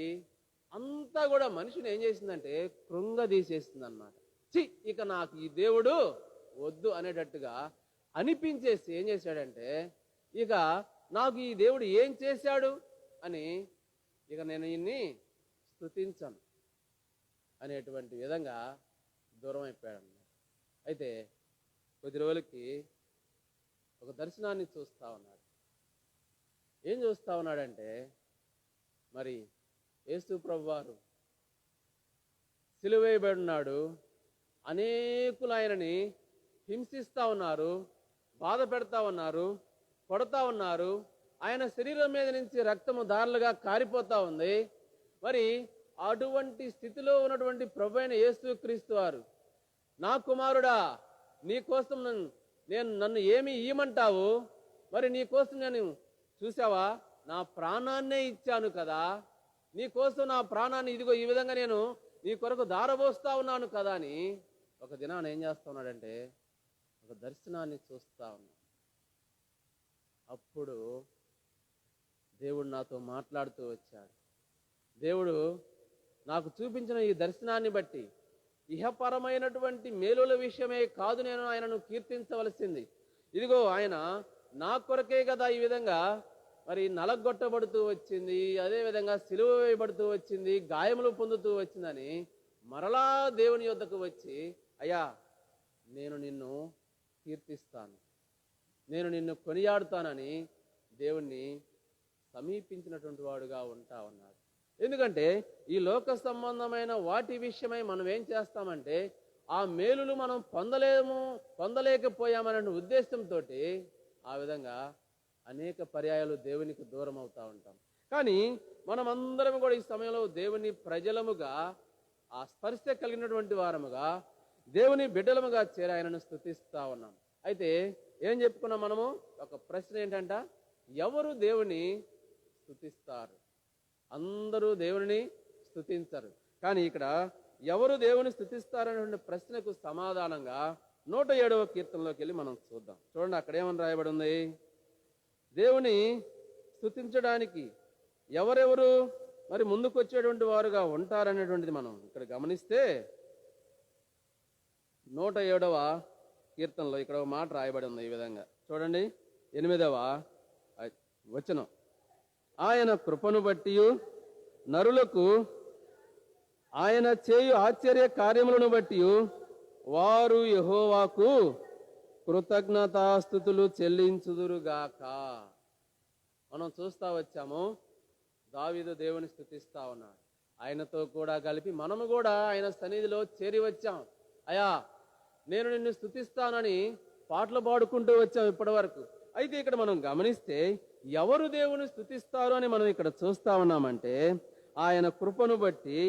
అంతా కూడా మనిషిని ఏం చేసిందంటే కృంగదీసేసింది అన్నమాట. ఇక నాకు ఈ దేవుడు వద్దు అనేటట్టుగా అనిపించేసి ఏం చేశాడంటే, ఇక నాకు ఈ దేవుడు ఏం చేశాడు అని ఇక నేను ఈయన్ని స్తుతించను అనేటువంటి విధంగా దూరం అయిపోయాడు. అయితే కొద్ది రోజులకి ఒక దర్శనాన్ని చూస్తా ఉన్నాడు. ఏం చూస్తా ఉన్నాడంటే, మరి యేసు ప్రభువారు సిలువ వేయబడి ఉన్నాడు. అనేకులు ఆయనని హింసిస్తూ ఉన్నారు, బాధ పెడతా ఉన్నారు, కొడతా ఉన్నారు. ఆయన శరీరం మీద నుంచి రక్తము ధారలుగా కారిపోతా ఉంది. మరి అటువంటి స్థితిలో ఉన్నటువంటి ప్రభు అయిన యేసుక్రీస్తు వారు, నా కుమారుడా, నీ కోసం నన్ను ఏమి ఇయ్యమంటావు? మరి నీ కోసం నేను చూసావా, నా ప్రాణాన్నే ఇచ్చాను కదా, నీ కోసం నా ప్రాణాన్ని ఇదిగో ఈ విధంగా నేను నీ కొరకు దారబోస్తా ఉన్నాను కదా అని ఒక దినాన్ని ఏం చేస్తా ఉన్నాడంటే ఒక దర్శనాన్ని చూస్తా ఉన్నాడు. అప్పుడు దేవుడు నాతో మాట్లాడుతూ వచ్చాడు. దేవుడు నాకు చూపించిన ఈ దర్శనాన్ని బట్టి ఇహపరమైనటువంటి మేలుల విషయమే కాదు నేను ఆయనను కీర్తించవలసింది. ఇదిగో ఆయన నా కొరకే కదా ఈ విధంగా మరి నలగొట్టబడుతూ వచ్చింది, అదేవిధంగా సిలువ వేయబడుతూ వచ్చింది, గాయములు పొందుతూ వచ్చిందని మరలా దేవుని యొద్దకు వచ్చి, అయ్యా నేను నిన్ను కీర్తిస్తాను, నేను నిన్ను కొనియాడుతానని దేవుణ్ణి సమీపించినటువంటి వాడుగా ఉంటా ఉన్నాడు. ఎందుకంటే ఈ లోక సంబంధమైన వాటి విషయమై మనం ఏం చేస్తామంటే ఆ మేలులు మనం పొందలేకపోయామనే ఉద్దేశంతో ఆ విధంగా అనేక పర్యాయాలు దేవునికి దూరం అవుతా ఉంటాం. కానీ మనం అందరం కూడా ఈ సమయంలో దేవుని ప్రజలముగా, ఆ స్పర్శ కలిగినటువంటి వారముగా, దేవుని బిడ్డలముగా చేరి ఆయనను స్తుతిస్తా ఉన్నాం. అయితే ఏం చెప్పుకున్నాం మనము? ఒక ప్రశ్న ఏంటంట, ఎవరు దేవుని స్తుతిస్తారు? అందరూ దేవుని స్తుతించరు. కానీ ఇక్కడ ఎవరు దేవుని స్తుతిస్తారనేటువంటి ప్రశ్నకు సమాధానంగా 107వ కీర్తనలోకి వెళ్ళి మనం చూద్దాం. చూడండి, అక్కడ ఏమని రాయబడి ఉంది? దేవుని స్తుతించడానికి ఎవరెవరు మరి ముందుకు వచ్చేటువంటి వారుగా ఉంటారనేటువంటిది మనం ఇక్కడ గమనిస్తే 107వ కీర్తనలో ఇక్కడ ఒక మాట రాయబడి ఉంది ఈ విధంగా. చూడండి, 8వ వచనం, ఆయన కృపను బట్టి నరులకు ఆయన చేయు ఆశ్చర్య కార్యములను బట్టి వారు యెహోవాకు కృతజ్ఞతాస్తుతులు చెల్లించుదురుగాక. మనం చూస్తా వచ్చాము, దావీదు దేవుని స్తుతిస్తా ఉన్నాడు. ఆయనతో కూడా కలిపి మనము కూడా ఆయన సన్నిధిలో చేరి వచ్చాం. అయ్యా నేను నిన్ను స్తుతిస్తానని పాటలు పాడుకుంటూ వచ్చాం ఇప్పటి వరకు. అయితే ఇక్కడ మనం గమనిస్తే ఎవరు దేవుని స్తుతిస్తారు అని మనం ఇక్కడ చూస్తా ఉన్నామంటే, ఆయన కృపను బట్టి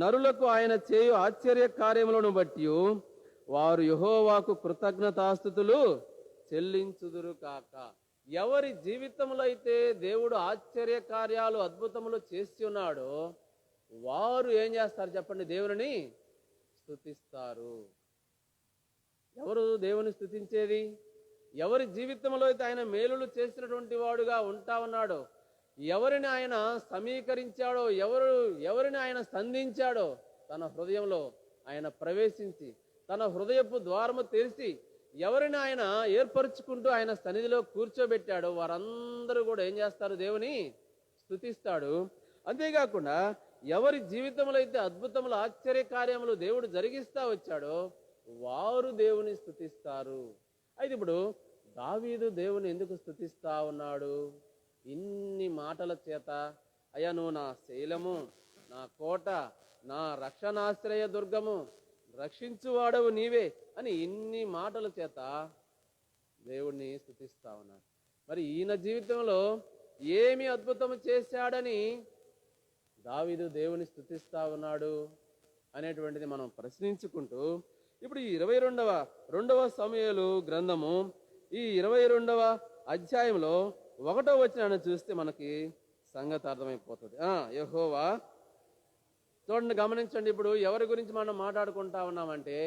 నరులకు ఆయన చేయు ఆశ్చర్య కార్యములను బట్టి వారు యెహోవాకు కృతజ్ఞతాస్తుతులు చెల్లించుదురు కాక. ఎవరి జీవితంలో అయితే దేవుడు ఆశ్చర్య కార్యాలు, అద్భుతములు చేసి ఉన్నాడో వారు ఏం చేస్తారు చెప్పండి? దేవుని స్తుతిస్తారు. ఎవరు దేవుని స్తుతించేది? ఎవరి జీవితంలో అయితే ఆయన మేలులు చేసినటువంటి వాడుగా ఉంటా ఉన్నాడో, ఎవరిని ఆయన సమీకరించాడో, ఎవరిని ఆయన సంధించాడో, తన హృదయంలో ఆయన ప్రవేశించి తన హృదయపు ద్వారము తెరిచి ఎవరిని ఆయన ఏర్పరచుకుంటూ ఆయన సన్నిధిలో కూర్చోబెట్టాడో వారందరూ కూడా ఏం చేస్తారు? దేవుని స్తుతిస్తాడు. అంతేకాకుండా ఎవరి జీవితంలో అయితే అద్భుతములు, ఆశ్చర్య కార్యములు దేవుడు జరిగిస్తా వచ్చాడో వారు దేవుని స్తుతిస్తారు. అయితే ఇప్పుడు దావీదు దేవుని ఎందుకు స్తుతిస్తా ఉన్నాడు? ఇన్ని మాటల చేత, అయ్యా నువ్వు నా శైలము, నా కోట, నా రక్షణాశ్రయ దుర్గము, రక్షించువాడవు నీవే అని ఇన్ని మాటల చేత దేవుణ్ణి స్తుతిస్తా ఉన్నాడు. మరి ఈయన జీవితంలో ఏమి అద్భుతం చేశాడని దావీదు దేవుని స్తుతిస్తా ఉన్నాడు అనేటువంటిది మనం ప్రశ్నించుకుంటూ ఇప్పుడు ఈ 22వ సమూయేలు గ్రంథము ఈ 22వ అధ్యాయంలో 1వ వచనాన్ని చూస్తే మనకి సంగతి అర్థమైపోతుంది. యెహోవా, చూడండి, గమనించండి. ఇప్పుడు ఎవరి గురించి మనం మాట్లాడుకుంటా ఉన్నామంటే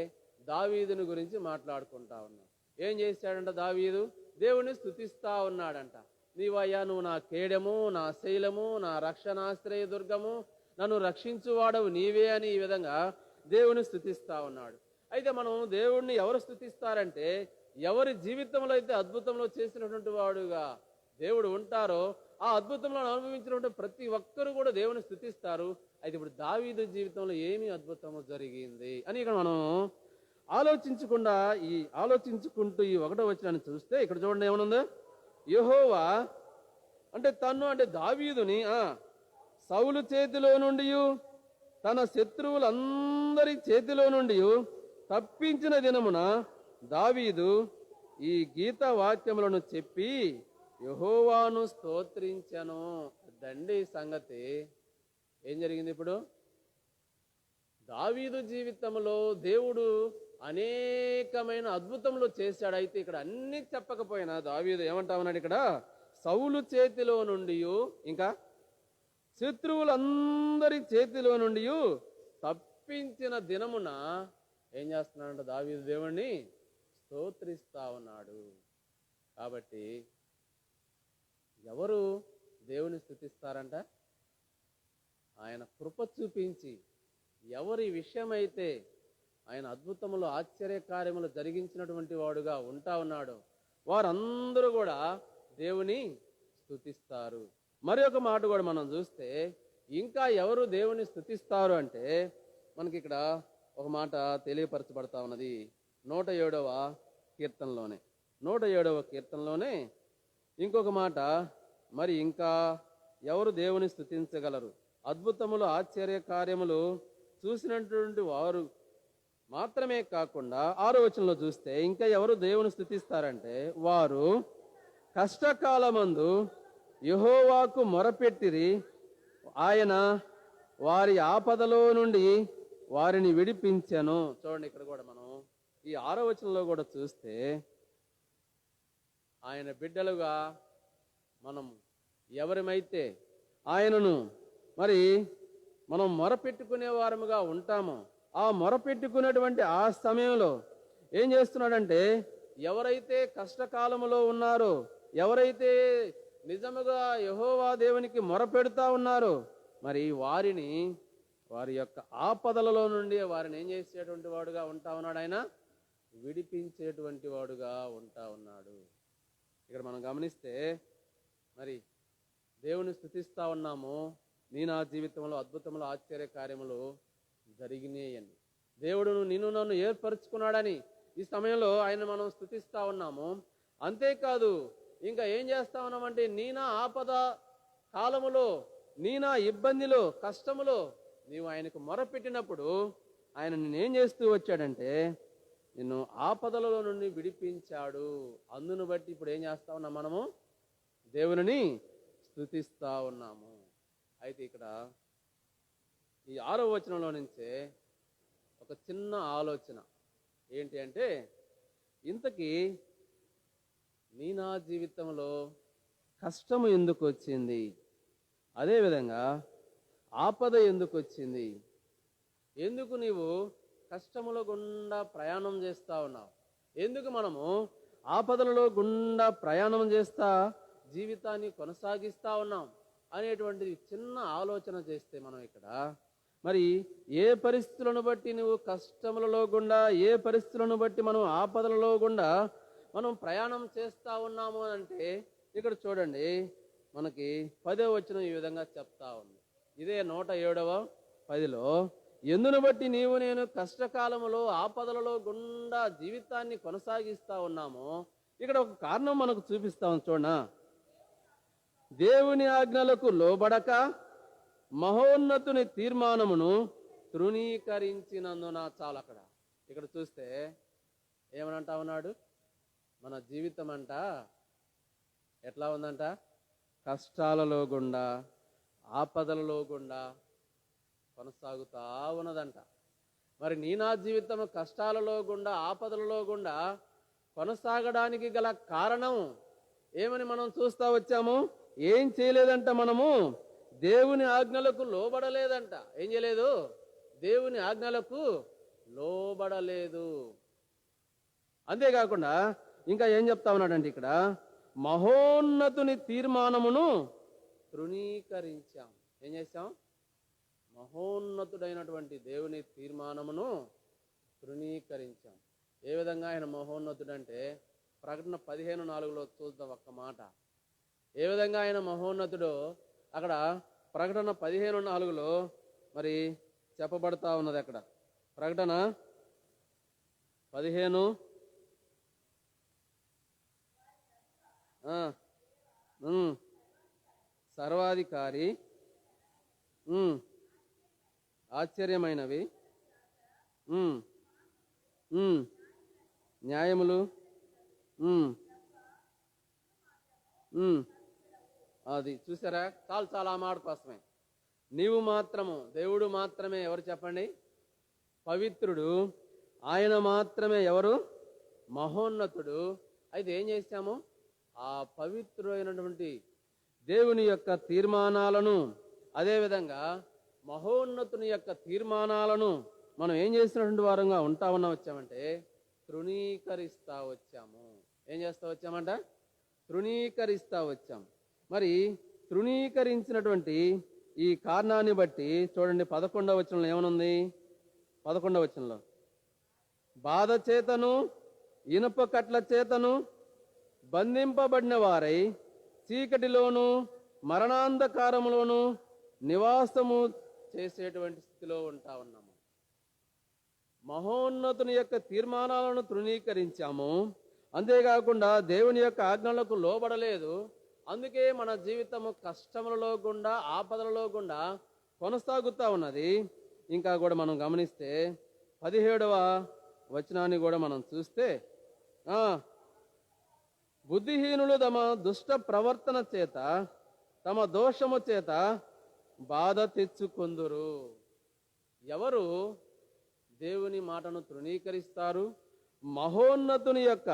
దావీదుని గురించి మాట్లాడుకుంటా ఉన్నాం. ఏం చేశాడంట దావీదు? దేవుని స్తుతిస్తా ఉన్నాడంట. నీవయ్యా నువ్వు నా కేడము, నా శైలము, నా రక్షణాశ్రయ దుర్గము, నన్ను రక్షించువాడవు నీవే అని ఈ విధంగా దేవుని స్తుతిస్తా ఉన్నాడు. అయితే మనం దేవుణ్ణి ఎవరు స్తుతిస్తారంటే ఎవరి జీవితంలో అయితే అద్భుతంలో చేసినటువంటి వాడుగా దేవుడు ఉంటారో ఆ అద్భుతంలో అనుభవించినటువంటి ప్రతి ఒక్కరు కూడా దేవుని స్తుతిస్తారు. అయితే ఇప్పుడు దావీదు జీవితంలో ఏమి అద్భుతము జరిగింది అని ఇక్కడ మనం ఆలోచించుకుంటూ ఈ 1వ వచనాన్ని చూస్తే ఇక్కడ చూడండి ఏమనుందో. యెహోవా అంటే దావీదుని సౌలు చేతిలో నుండి, తన శత్రువులందరి చేతిలో నుండి తప్పించిన దినమున దావీదు ఈ గీత వాక్యములను చెప్పి యెహోవాను స్తోత్రించెను. దండి సంగతి. ఏం జరిగింది? ఇప్పుడు దావీదు జీవితంలో దేవుడు అనేకమైన అద్భుతములు చేశాడు. అయితే ఇక్కడ అన్ని చెప్పకపోయినా దావీదు ఏమంటా ఉన్నాడు? ఇక్కడ సౌలు చేతిలో నుండి, ఇంకా శత్రువులందరి చేతిలో నుండి తప్పించిన దినమున ఏం చేస్తున్నాడంట? దావీదు దేవుణ్ణి స్తోత్రిస్తా ఉన్నాడు. కాబట్టి ఎవరు దేవుని స్తుతిస్తారంట? ఆయన కృప చూపించి ఎవరి విషయమైతే ఆయన అద్భుతములు, ఆశ్చర్య కార్యములు జరిగించినటువంటి వాడుగా ఉంటా ఉన్నాడు వారందరూ కూడా దేవుని స్తుతిస్తారు. మరి ఒక మాట కూడా మనం చూస్తే ఇంకా ఎవరు దేవుని స్తుతిస్తారు అంటే మనకి ఇక్కడ ఒక మాట తెలియపరచబడతా ఉన్నది 107వ కీర్తనలోనే ఇంకొక మాట. మరి ఇంకా ఎవరు దేవుని స్తుతించగలరు? అద్భుతములు, ఆశ్చర్య కార్యములు చూసినటువంటి వారు మాత్రమే కాకుండా 6వ వచనంలో చూస్తే ఇంకా ఎవరు దేవుని స్తుతిస్తారంటే వారు కష్టకాలమందు యెహోవాకు మొరపెట్టిరి, ఆయన వారి ఆపదలో నుండి వారిని విడిపించెను. చూడండి, ఇక్కడ కూడా మనం ఈ 6వ వచనంలో కూడా చూస్తే ఆయన బిడ్డలుగా మనం ఎవరిమైతే ఆయనను మరి మనం మొరపెట్టుకునే వారముగా ఉంటామో ఆ మొరపెట్టుకునేటువంటి ఆ సమయంలో ఏం చేస్తున్నాడంటే ఎవరైతే కష్టకాలములో ఉన్నారో, ఎవరైతే నిజముగా యెహోవా దేవునికి మొరపెడుతా ఉన్నారో మరి వారి యొక్క ఆపదలలో నుండి వారిని ఏం చేసేటువంటి వాడుగా ఉంటా ఉన్నాడు? ఆయన విడిపించేటువంటి వాడుగా ఉంటా ఉన్నాడు. ఇక్కడ మనం గమనిస్తే మరి దేవుని స్తుతిస్తా ఉన్నాము. నా జీవితంలో అద్భుతములు, ఆశ్చర్య కార్యములు జరిగినాయని దేవుడు నిన్ను నన్ను ఏర్పరచుకున్నాడని ఈ సమయంలో ఆయన మనం స్తుతిస్తా ఉన్నాము. అంతేకాదు ఇంకా ఏం చేస్తా ఉన్నామంటే నా ఆపద కాలములో, నా ఇబ్బందిలో, కష్టములో నీవు ఆయనకు మొరపెట్టినప్పుడు ఆయన నిన్నేం చేస్తూ వచ్చాడంటే నిన్ను ఆపదలలో నుండి విడిపించాడు. అందును బట్టి ఇప్పుడు ఏం చేస్తా ఉన్నాం? మనము దేవుని స్తుతిస్తా ఉన్నాము. అయితే ఇక్కడ ఈ 6వ వచనంలో నుంచే ఒక చిన్న ఆలోచన ఏంటి అంటే ఇంతకీ నా జీవితంలో కష్టము ఎందుకు వచ్చింది? అదేవిధంగా ఆపద ఎందుకు వచ్చింది? ఎందుకు నీవు కష్టముల గుండా ప్రయాణం చేస్తా ఉన్నావు? ఎందుకు మనము ఆపదలలో గుండా ప్రయాణం చేస్తా జీవితాన్ని కొనసాగిస్తా ఉన్నాం? అనేటువంటిది చిన్న ఆలోచన చేస్తే మనం ఇక్కడ మరి ఏ పరిస్థితులను బట్టి నువ్వు కష్టములలో గుండా, ఏ పరిస్థితులను బట్టి మనం ఆపదలలో గుండా మనం ప్రయాణం చేస్తా ఉన్నాము అంటే ఇక్కడ చూడండి, మనకి 10వ వచనం ఈ విధంగా చెప్తా ఉంది. ఇదే 107వ 10లో, ఎందును బట్టి నీవు నేను కష్టకాలములో ఆపదలలో గుండా జీవితాన్ని కొనసాగిస్తా ఉన్నామో ఇక్కడ ఒక కారణం మనకు చూపిస్తాం చూడనా. దేవుని ఆజ్ఞలకు లోబడక మహోన్నతుని తీర్మానమును తృణీకరించినందున. చాలు అక్కడ. ఇక్కడ చూస్తే ఏమనంటా ఉన్నాడు, మన జీవితం అంట ఎట్లా ఉందంట, కష్టాలలో గుండా ఆపదలలో గుండా కొనసాగుతా ఉన్నదంట. మరి నీ నా జీవితం కష్టాలలో గుండా ఆపదలలో గుండా కొనసాగడానికి గల కారణం ఏమని మనం చూస్తా వచ్చాము? ఏం చేయలేదంట, మనము దేవుని ఆజ్ఞలకు లోబడలేదంట. ఏం చేయలేదు? దేవుని ఆజ్ఞలకు లోబడలేదు. అంతేకాకుండా ఇంకా ఏం చెప్తా ఉన్నాడంటే ఇక్కడ, మహోన్నతుని తీర్మానమును తృణీకరించాం. ఏం చేశాం? మహోన్నతుడైనటువంటి దేవుని తీర్మానమును తృణీకరించాం. ఏ విధంగా ఆయన మహోన్నతుడంటే ప్రకటన 15:4లో చూద్దాం ఒక్క మాట. ఏ విధంగా ఆయన మహోన్నతుడో అక్కడ ప్రకటన 15:4లో మరి చెప్పబడతా ఉన్నది. అక్కడ ప్రకటన 15 సర్వాధికారి, ఆశ్చర్యమైనవి, న్యాయములు, అది చూసారా? చాలా మాట కోసమే. నీవు మాత్రము, దేవుడు మాత్రమే ఎవరు చెప్పండి? పవిత్రుడు. ఆయన మాత్రమే ఎవరు? మహోన్నతుడు. అయితే ఏం చేశాము? ఆ పవిత్రుడైనటువంటి దేవుని యొక్క తీర్మానాలను, అదేవిధంగా మహోన్నతుని యొక్క తీర్మానాలను మనం ఏం చేసినటువంటి వారంగా ఉంటా వచ్చామంటే తృణీకరిస్తా వచ్చాము. ఏం చేస్తా వచ్చామంట? తృణీకరిస్తా వచ్చాం. మరి తృణీకరించినటువంటి ఈ కారణాన్ని బట్టి చూడండి 11వ వచనంలో ఏమనుంది? 11వ వచనంలో, బాధ చేతను ఇనుప కట్ల చేతను బంధింపబడిన వారై చీకటిలోను మరణాంధకారములోను నివాసము చేసేటువంటి స్థితిలో ఉంటా ఉన్నాము. మహోన్నతుని యొక్క తీర్మానాలను తృణీకరించాము. అంతేకాకుండా దేవుని యొక్క ఆజ్ఞలకు లోబడలేదు. అందుకే మన జీవితము కష్టములలో గుండా ఆపదలలో గుండా కొనసాగుతూ ఉన్నది. ఇంకా కూడా మనం గమనిస్తే 17వ వచనాన్ని కూడా మనం చూస్తే, బుద్ధిహీనులు తమ దుష్ట ప్రవర్తన చేత తమ దోషము చేత బాధ తెచ్చుకొందురు. ఎవరు దేవుని మాటను తృణీకరిస్తారు, మహోన్నతుని యొక్క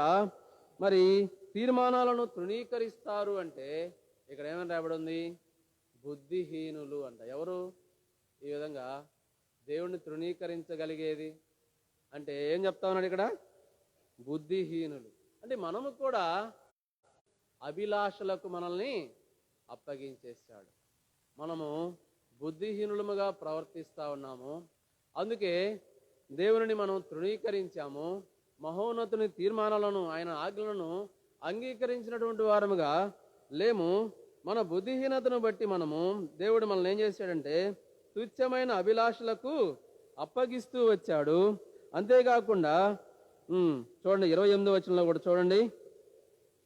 మరి తీర్మానాలను తృణీకరిస్తారు అంటే ఇక్కడ ఏమని రాబడి ఉంది? బుద్ధిహీనులు అంట. ఎవరు ఈ విధంగా దేవుణ్ణి తృణీకరించగలిగేది అంటే ఏం చెప్తా ఉన్నాడు ఇక్కడ? బుద్ధిహీనులు. అంటే మనము కూడా అభిలాషలకు మనల్ని అప్పగించేశాడు. మనము బుద్ధిహీనులముగా ప్రవర్తిస్తూ ఉన్నాము. అందుకే దేవుని మనం తృణీకరించాము. మహోన్నతుని తీర్మానాలను, ఆయన ఆజ్ఞలను అంగీకరించినటువంటి వారముగా లేము. మన బుద్ధిహీనతను బట్టి మనము దేవుడు మనల్ని ఏం చేశాడంటే తుచ్చమైన అభిలాషలకు అప్పగిస్తూ వచ్చాడు. అంతేకాకుండా చూడండి 28వ వచనంలో కూడా చూడండి,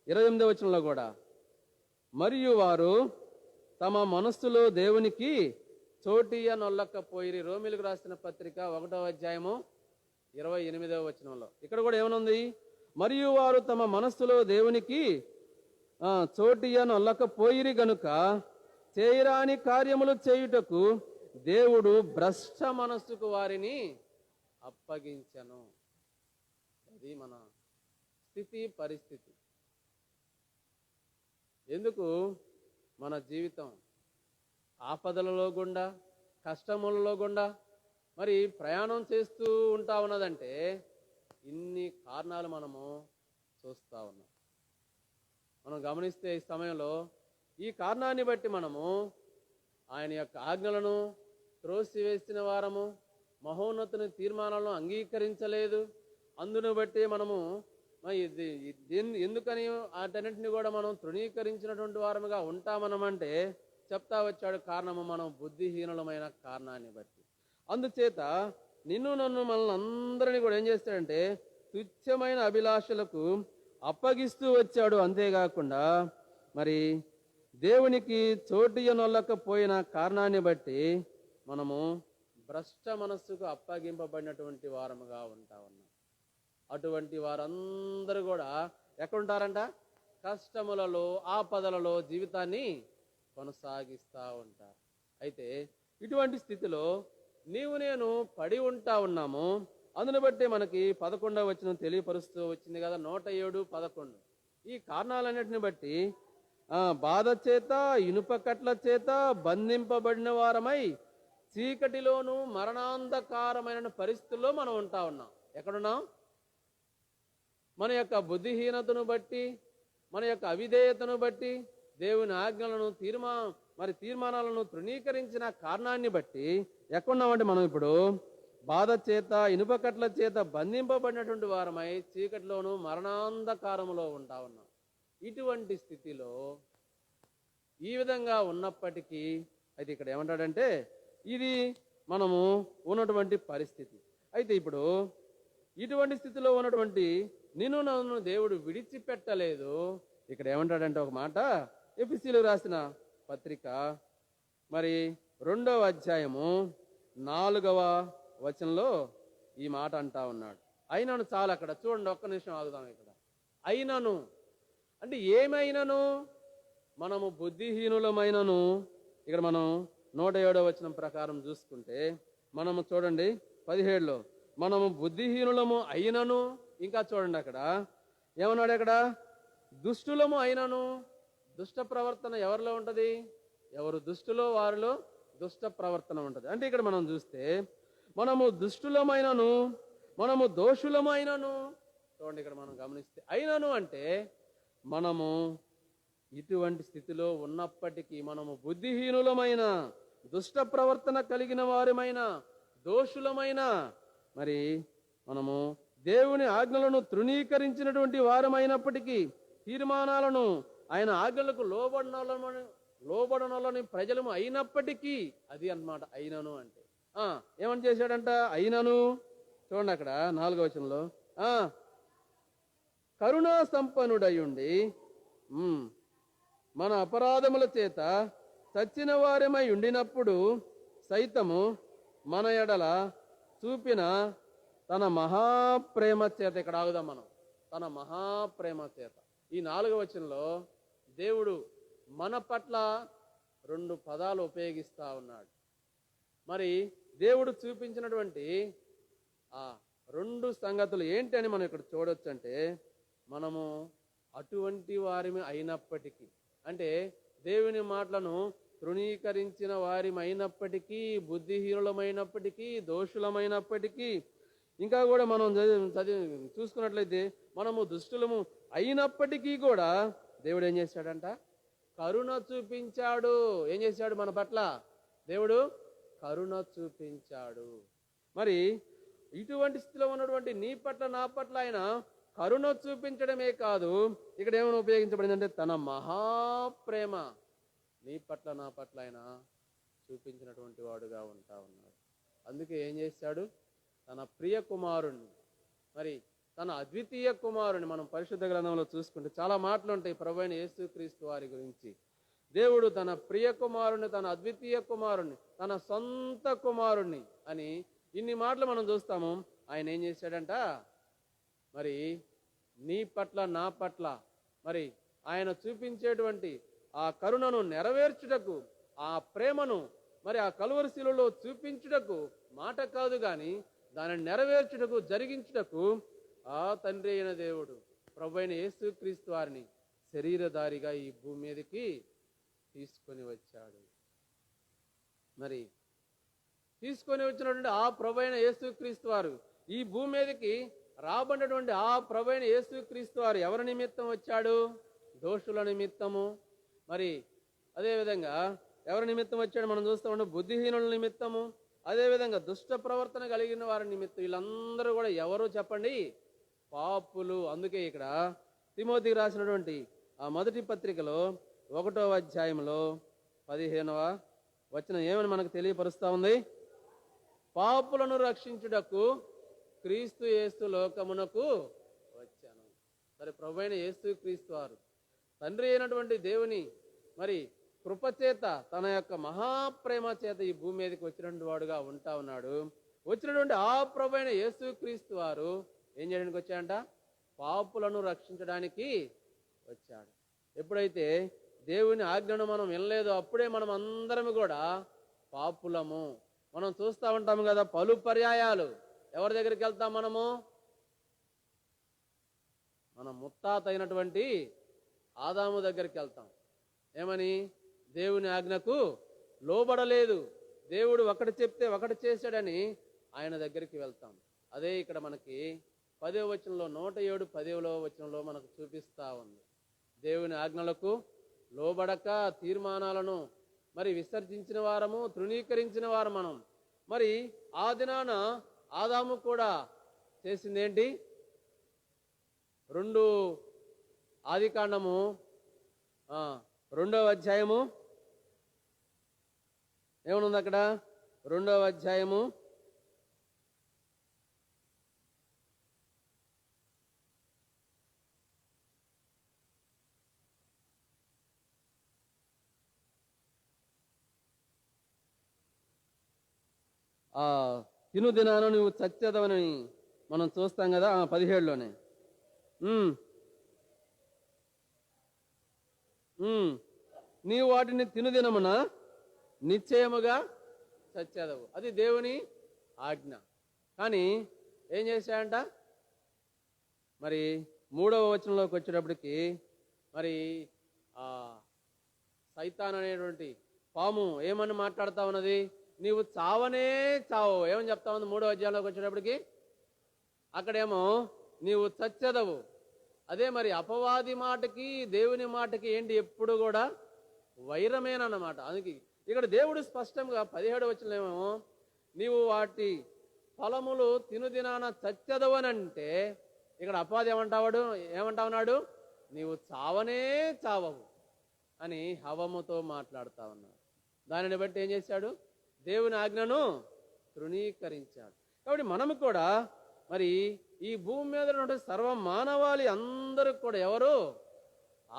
28వ వచనంలో కూడా, మరియు వారు తమ మనస్సులో దేవునికి చోటియ నొల్లకపోయిరి. రోమిలకు రాసిన పత్రిక 1వ అధ్యాయము 28వ వచనంలో ఇక్కడ కూడా ఏమనుంది? మరియు వారు తమ మనస్సులో దేవునికి చోటియ నొల్లకపోయిరి గనుక చేయరాని కార్యములు చేయుటకు దేవుడు భ్రష్ట మనస్సుకు వారిని అప్పగించను. అది మన స్థితి, పరిస్థితి. ఎందుకు మన జీవితం ఆపదలలో గుండా, కష్టములలో గుండా మరి ప్రయాణం చేస్తూ ఉంటా ఉన్నదంటే ఇన్ని కారణాలు మనము చూస్తూ ఉన్నాం. మనం గమనిస్తే ఈ సమయంలో ఈ కారణాన్ని బట్టి మనము ఆయన యొక్క ఆజ్ఞలను త్రోసివేసిన వారము, మహోన్నతుని తీర్మానాలను అంగీకరించలేదు. అందును బట్టి మనము ఎందుకని వాటన్నింటినీ కూడా మనం తృణీకరించినటువంటి వారముగా ఉంటామనమంటే చెప్తా వచ్చాడు. కారణము మనం బుద్ధిహీనులమైన కారణాన్ని బట్టి. అందుచేత నన్ను మనల్ని అందరినీ కూడా ఏం చేస్తాడంటే తుచ్చమైన అభిలాషలకు అప్పగిస్తూ వచ్చాడు. అంతేకాకుండా మరి దేవునికి చోటియనొల్లకపోయిన కారణాన్ని బట్టి మనము భ్రష్ట మనస్సుకు అప్పగింపబడినటువంటి వారముగా ఉంటా ఉన్నాం. అటువంటి వారందరూ కూడా ఎక్కడుంటారంట? కష్టములలో, ఆపదలలో జీవితాన్ని కొనసాగిస్తూ ఉంటారు. అయితే ఇటువంటి స్థితిలో నేను పడి ఉంటా ఉన్నాము. అందును బట్టి మనకి 11వ వచనం తెలియపరుస్తూ వచ్చింది కదా, 107:11. ఈ కారణాలన్నిటిని బట్టి బాధ చేత, ఇనుప కట్ల చేత బంధింపబడిన వారమై చీకటిలోను మరణాంధకారమైన పరిస్థితుల్లో మనం ఉంటా ఉన్నాం. ఎక్కడున్నాం? మన యొక్క బుద్ధిహీనతను బట్టి, మన యొక్క అవిధేయతను బట్టి, దేవుని ఆజ్ఞలను తీర్మానాలను తృణీకరించిన కారణాన్ని బట్టి ఎక్కడున్నామంటే మనం ఇప్పుడు బాధ చేత, ఇనుప కట్ల చేత బంధింపబడినటువంటి వారమై చీకటిలోను మరణాంధకారములో ఉంటా ఉన్నాం. ఇటువంటి స్థితిలో ఈ విధంగా ఉన్నప్పటికీ అయితే ఇక్కడ ఏమంటాడంటే ఇది మనము ఉన్నటువంటి పరిస్థితి. అయితే ఇప్పుడు ఇటువంటి స్థితిలో ఉన్నటువంటి నన్ను దేవుడు విడిచిపెట్టలేదు. ఇక్కడ ఏమంటాడంటే ఒక మాట, ఎఫెసీయులకు రాసిన పత్రిక మరి 2వ అధ్యాయము 4వ వచనంలో ఈ మాట అంటా ఉన్నాడు. అయినను చాలు, అక్కడ చూడండి, ఒక్క నిమిషం ఆగుదాం. ఇక్కడ అయినను అంటే ఏమైనను? మనము బుద్ధిహీనులమైనను. ఇక్కడ మనం 107వ వచనం ప్రకారం చూసుకుంటే మనము చూడండి 17లో మనము బుద్ధిహీనులము అయినను. ఇంకా చూడండి అక్కడ ఏమన్నాడు, అక్కడ దుష్టులము అయినను. దుష్ట ప్రవర్తన ఎవరిలో ఉంటది? ఎవరు దుష్టులో వారిలో దుష్ట ప్రవర్తన ఉంటది. అంటే ఇక్కడ మనం చూస్తే మనము దుష్టులమైనను, మనము దోషులమైనను. చూడండి ఇక్కడ మనం గమనిస్తే అయినను అంటే మనము ఇటువంటి స్థితిలో ఉన్నప్పటికీ మనము బుద్ధిహీనులమైన, దుష్ట ప్రవర్తన కలిగిన వారమైన, దోషులమైన, మరి మనము దేవుని ఆజ్ఞలను తృణీకరించినటువంటి వారమైనప్పటికీ, తీర్మానాలను ఆయన ఆజ్ఞలకు లోబడనోళ్ళని ప్రజలము అయినప్పటికీ, అది అన్నమాట అయినను అంటే. ఏమని చేశాడంట? అయినను చూడండి అక్కడ 4వ వచనంలో కరుణా సంపన్నుడయుండి మన అపరాధముల చేత చచ్చిన వారమై ఉండినప్పుడు సైతము మన ఎడల చూపిన తన మహాప్రేమ చేత. ఇక్కడ ఆగుదాం మనం. తన మహాప్రేమ చేత. ఈ 4వ వచనంలో దేవుడు మన పట్ల 2 పదాలు ఉపయోగిస్తా ఉన్నాడు. మరి దేవుడు చూపించినటువంటి ఆ 2 సంగతులు ఏంటి అని మనం ఇక్కడ చూడొచ్చు. అంటే మనము అటువంటి వారిని అయినప్పటికీ, అంటే దేవుని మాటలను తృణీకరించిన వారిమైనప్పటికీ, బుద్ధిహీనులమైనప్పటికీ, దోషులమైనప్పటికీ, ఇంకా కూడా మనం చూసుకున్నట్లయితే మనము దుష్టులము అయినప్పటికీ కూడా దేవుడు ఏం చేశాడంట? కరుణ చూపించాడు. ఏం చేశాడు? మన పట్ల దేవుడు కరుణ చూపించాడు. మరి ఇటువంటి స్థితిలో ఉన్నటువంటి నీ పట్ల, నా పట్ల ఆయన కరుణ చూపించడమే కాదు, ఇక్కడ ఏమైనా ఉపయోగించబడిందంటే తన మహాప్రేమ నీ పట్ల, నా పట్ల ఆయన చూపించినటువంటి వాడుగా ఉంటా ఉన్నాడు. అందుకే ఏం చేశాడు? తన ప్రియ కుమారుణ్ణి, మరి తన అద్వితీయ కుమారుని, మనం పరిశుద్ధ గ్రంథంలో చూసుకుంటే చాలా మాటలు ఉంటాయి ప్రభువైన యేసుక్రీస్తు వారి గురించి. దేవుడు తన ప్రియ కుమారుని, తన అద్వితీయ కుమారుని, తన సొంత కుమారుణ్ణి అని ఇన్ని మాటలు మనం చూస్తాము. ఆయన ఏం చేశాడంట? మరి నీ పట్ల, నా పట్ల మరి ఆయన చూపించేటువంటి ఆ కరుణను నెరవేర్చుటకు, ఆ ప్రేమను మరి ఆ కలువరి శిలువలో చూపించుటకు, మాట కాదు కానీ దానిని నెరవేర్చుటకు, జరిగించుటకు ఆ తండ్రి అయిన దేవుడు ప్రభువైన యేసుక్రీస్తు వారిని శరీరధారిగా ఈ భూమి మీదకి తీసుకొని వచ్చాడు. మరి తీసుకొని వచ్చినటువంటి ఆ ప్రభువైన యేసుక్రీస్తు వారు ఈ భూమి మీదకి రాబడినటువంటి ఆ ప్రభువైన యేసుక్రీస్తు వారు ఎవరి నిమిత్తం వచ్చాడు? దోషుల నిమిత్తము, మరి అదేవిధంగా ఎవరి నిమిత్తం వచ్చాడు మనం చూస్తూ ఉంటాం, బుద్ధిహీనుల నిమిత్తము, అదేవిధంగా దుష్ట ప్రవర్తన కలిగిన వారి నిమిత్తం. వీళ్ళందరూ కూడా ఎవరు చెప్పండి? పాపులు. అందుకే ఇక్కడ తిమోతికి రాసినటువంటి ఆ మొదటి పత్రికలో 1వ అధ్యాయంలో 15వ వచనం ఏమని మనకు తెలియపరుస్తా ఉంది? పాపులను రక్షించుటకు క్రీస్తు యేసు లోకమునకు వచ్చాను. మరి ప్రభువైన యేసు క్రీస్తు వారు తండ్రి అయినటువంటి దేవుని మరి కృపచేత తన యొక్క మహాప్రేమ చేత ఈ భూమి మీదకి వచ్చినటువంటి వాడుగా ఉంటా ఉన్నాడు. వచ్చినటువంటి ఆ ప్రభువైన యేసు క్రీస్తు వారు ఏం చేయడానికి వచ్చాడంట? పాపులను రక్షించడానికి వచ్చాడు. ఎప్పుడైతే దేవుని ఆజ్ఞను మనం వినలేదో అప్పుడే మనం అందరం కూడా పాపులము. మనం చూస్తూ ఉంటాము కదా పలు పర్యాయాలు. ఎవరి దగ్గరికి వెళ్తాం మనము? మన ముత్తాత అయినటువంటి ఆదాము దగ్గరికి వెళ్తాం. ఏమని? దేవుని ఆజ్ఞకు లోబడలేదు, దేవుడు ఒకటి చెప్తే ఒకటి చేశాడని ఆయన దగ్గరికి వెళ్తాం. అదే ఇక్కడ మనకి 10వ వచనంలో 107, 10వ వచనంలో మనకు చూపిస్తా ఉంది. దేవుని ఆజ్ఞలకు లోబడక తీర్మానాలను మరి విసర్జించిన వారము, తృణీకరించిన వారు మనం. మరి ఆ దినాన ఆదాము కూడా చేసింది ఏంటి? 2 ఆదికాండము 2వ అధ్యాయము ఏమనుంది అక్కడ? 2వ అధ్యాయము 'తిను దినాన నువ్వు చచ్చేదవని మనం చూస్తాం కదా 17లోనే. నీవు వాటిని తినుదినమున నిశ్చయముగా చచ్చేదవు. అది దేవుని ఆజ్ఞ. కానీ ఏం చేశాడంట? మరి 3వ వచనంలోకి వచ్చేటప్పటికి మరి సైతాన్ అనేటువంటి పాము ఏమని మాట్లాడుతా ఉన్నది? నీవు చావనే చావు. ఏమని చెప్తా ఉంది 3వ అధ్యాయంలోకి వచ్చేటప్పటికి? అక్కడేమో నీవు చచ్చెదవు. అదే మరి అపవాది మాటకి దేవుని మాటకి ఏంటి? ఎప్పుడు కూడా వైరమేనన్నమాట. అందుకే ఇక్కడ దేవుడు స్పష్టంగా 17వ వచనంలో నీవు వాటి ఫలములు తినుదినాన చచ్చెదవనంటే ఇక్కడ అపవాది ఏమంటా ఉన్నాడు? నీవు చావనే చావవు అని హవముతో మాట్లాడుతా ఉన్నాడు. దానిని బట్టి ఏం చేశాడు? దేవుని ఆజ్ఞను తృణీకరించాడు. కాబట్టి మనము కూడా మరి ఈ భూమి మీద ఉన్నటువంటి సర్వ మానవాళి అందరూ కూడా ఎవరు?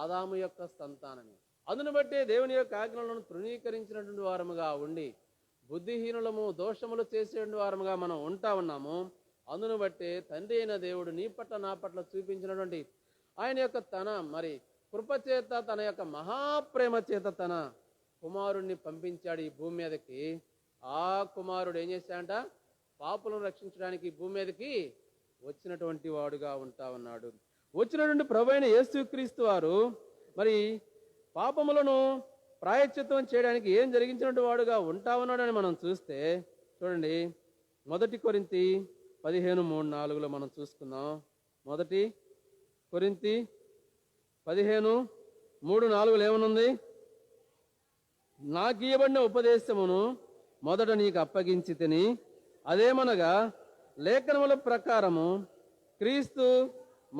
ఆదాము యొక్క సంతానమే. అందును బట్టి దేవుని యొక్క ఆజ్ఞలను తృణీకరించినటువంటి వారముగా ఉండి బుద్ధిహీనులము, దోషములు చేసేటువంటి వారముగా మనం ఉంటా ఉన్నాము. అందును బట్టి తండ్రి అయిన దేవుడు నీ పట్ల నా పట్ల చూపించినటువంటి ఆయన యొక్క తన మరి కృపచేత, తన యొక్క మహాప్రేమ చేత తన కుమారుణ్ణి పంపించాడు ఈ భూమి మీదకి. ఆ కుమారుడు ఏం చేశాడంట? పాపులను రక్షించడానికి భూమి మీదకి వచ్చినటువంటి వాడుగా ఉంటా ఉన్నాడు. వచ్చినటువంటి ప్రభువైన యేసుక్రీస్తు వారు మరి పాపములను ప్రాయశ్చిత్తం చేయడానికి ఏం జరిగించినటువంటి వాడుగా ఉంటా ఉన్నాడని మనం చూస్తే చూడండి, 1 కొరింథీ 15:3-4 మనం చూసుకుందాం. 1 కొరింథీ 15:3-4 ఏమనుంది? నాకియ్యబడిన ఉపదేశమును మొదట నీకు అప్పగించి తిని, అదేమనగా లేఖనముల ప్రకారము క్రీస్తు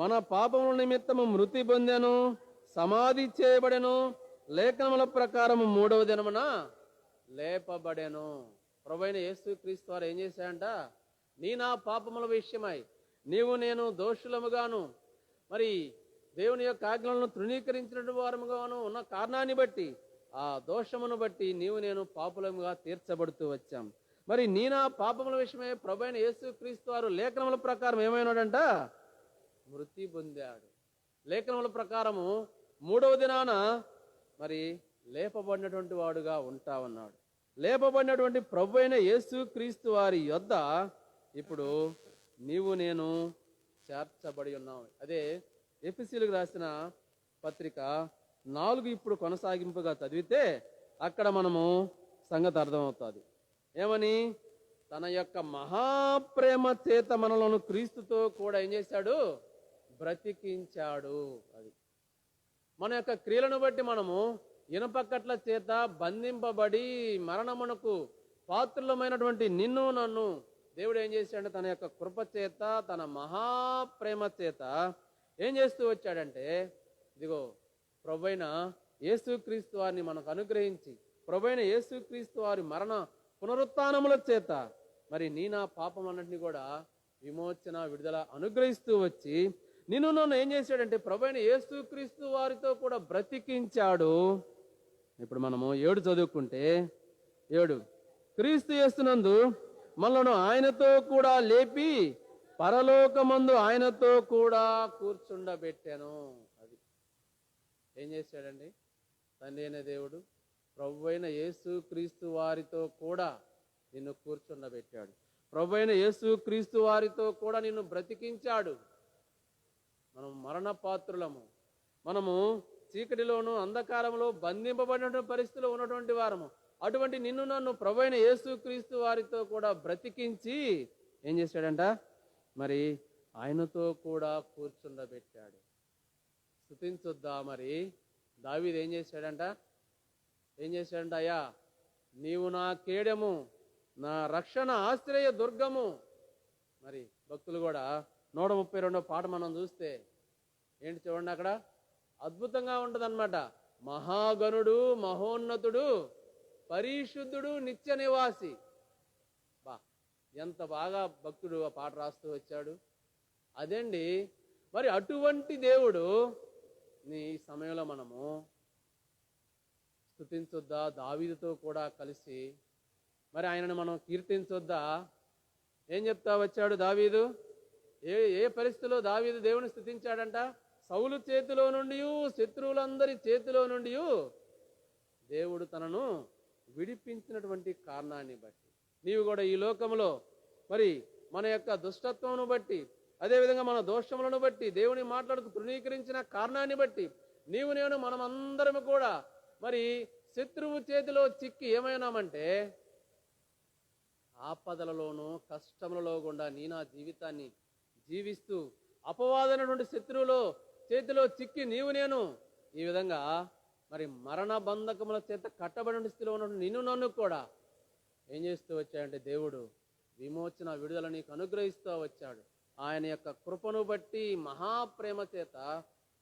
మన పాపముల నిమిత్తము మృతి పొందెను, సమాధి చేయబడెను, లేఖనముల ప్రకారము 3వ దినమున లేపబడెను. ప్రభువైన యేసుక్రీస్తు వారు ఏం చేశాడంట? నా పాపముల విషయమై నీవు నేను దోషులముగాను మరి దేవుని యొక్క ఆజ్ఞలను తృణీకరించిన వారముగాను ఉన్న కారణాన్ని బట్టి, ఆ దోషమును బట్టి నీవు నేను పాపులముగా తీర్చబడుతూ వచ్చాం. మరి నా పాపముల విషయమై ప్రభువైన యేసుక్రీస్తు వారు లేఖనముల ప్రకారం ఏమైనాడంట? మృతి పొందాడు. లేఖనముల ప్రకారము 3వ దినాన మరి లేపబడినటువంటి వాడుగా ఉంటా ఉన్నాడు. లేపబడినటువంటి ప్రభువైన యేసుక్రీస్తు వారి యొద్ద ఇప్పుడు నీవు నేను చేర్చబడి ఉన్నావు. అదే ఎఫెసీయులకు రాసిన పత్రిక 4 ఇప్పుడు కొనసాగింపుగా చదివితే అక్కడ మనము సంగతి అర్థమవుతుంది. ఏమని? తన యొక్క మహాప్రేమ చేత మనలను క్రీస్తుతో కూడా ఏం చేశాడు? బ్రతికించాడు. అది మన యొక్క క్రియలను బట్టి మనము ఇనపకట్ల చేత బంధింపబడి మరణమునకు పాత్రులమైనటువంటి నిన్ను నన్ను దేవుడు ఏం చేశాడంటే తన యొక్క కృప చేత తన మహాప్రేమ చేత ఏం చేస్తూ వచ్చాడంటే ఇదిగో ప్రభువైన యేసుక్రీస్తు వారిని మనకు అనుగ్రహించి ప్రభువైన యేసుక్రీస్తు వారి మరణ పునరుత్థానముల చేత మరి నీ నా పాపములన్నింటినీ కూడా విమోచన విడుదల అనుగ్రహిస్తూ వచ్చి నిన్ను నన్ను ఏం చేశాడంటే ప్రభువైన యేసుక్రీస్తు వారితో కూడా బ్రతికించాడు. ఇప్పుడు మనము 7 చదువుకుంటే 7 క్రీస్తు యేసునందు మనలను ఆయనతో కూడా లేపి పరలోకమందు ఆయనతో కూడా కూర్చుండబెట్టాను. అది ఏం చేశాడండి తండ్రి అయిన దేవుడు ప్రభువైన యేసుక్రీస్తు వారితో కూడా నిన్ను కూర్చుండబెట్టాడు. ప్రభువైన యేసుక్రీస్తు వారితో కూడా నిన్ను బ్రతికించాడు. మనం మరణ పాత్రులము, మనము చీకటిలోను అంధకారంలో బంధింపబడిన పరిస్థితిలో ఉన్నటువంటి వారము. అటువంటి నిన్ను నన్ను ప్రభువైన యేసుక్రీస్తు వారితో కూడా బ్రతికించి ఏం చేశాడంట మరి ఆయనతో కూడా కూర్చుండబెట్టాడు. స్తుతించొద్దా మరి దావీదు ఏం చేశాడంట అయ్యా నీవు నా కేడెము, నా రక్షణ ఆశ్రయ దుర్గము. మరి భక్తులు కూడా 132వ పాట మనం చూస్తే ఏంటి చూడండి, అక్కడ అద్భుతంగా ఉంటుంది అన్నమాట. మహాగణుడు, మహోన్నతుడు, పరిశుద్ధుడు, నిత్య నివాసి. బా ఎంత బాగా భక్తుడు ఆ పాట రాస్తూ వచ్చాడు. అదండి మరి అటువంటి దేవుడు నీ సమయంలో మనము స్తుతించొద్దా? దావీదుతో కూడా కలిసి మరి ఆయనను మనం కీర్తించొద్దా? ఏం చెప్తా వచ్చాడు దావీదు? ఏ పరిస్థితిలో దావీదు దేవుని స్తుతించాడంట? సౌలు చేతిలో నుండి, శత్రువులందరి చేతిలో నుండి దేవుడు తనను విడిపించినటువంటి కారణాన్ని బట్టి నీవు కూడా ఈ లోకంలో మరి మన యొక్క దుష్టత్వమును బట్టి అదేవిధంగా మన దోషములను బట్టి దేవుని మాట్లాడుతూ తృణీకరించిన కారణాన్ని బట్టి నీవు నేను మనమందరం కూడా మరి శత్రువు చేతిలో చిక్కి ఏమైనామంటే ఆపదలలోనూ కష్టములలో గుండా నీ నా జీవితాన్ని జీవిస్తూ అపవాదైనటువంటి శత్రువులో చేతిలో చిక్కి నీవు నేను ఈ విధంగా మరి మరణ బంధకముల చేత కట్టబడిన స్థితిలో ఉన్నటువంటి నిన్ను నన్ను కూడా ఏం చేస్తూ వచ్చాడంటే దేవుడు విమోచన విడుదల నీకు అనుగ్రహిస్తూ వచ్చాడు. ఆయన యొక్క కృపను బట్టి మహాప్రేమ చేత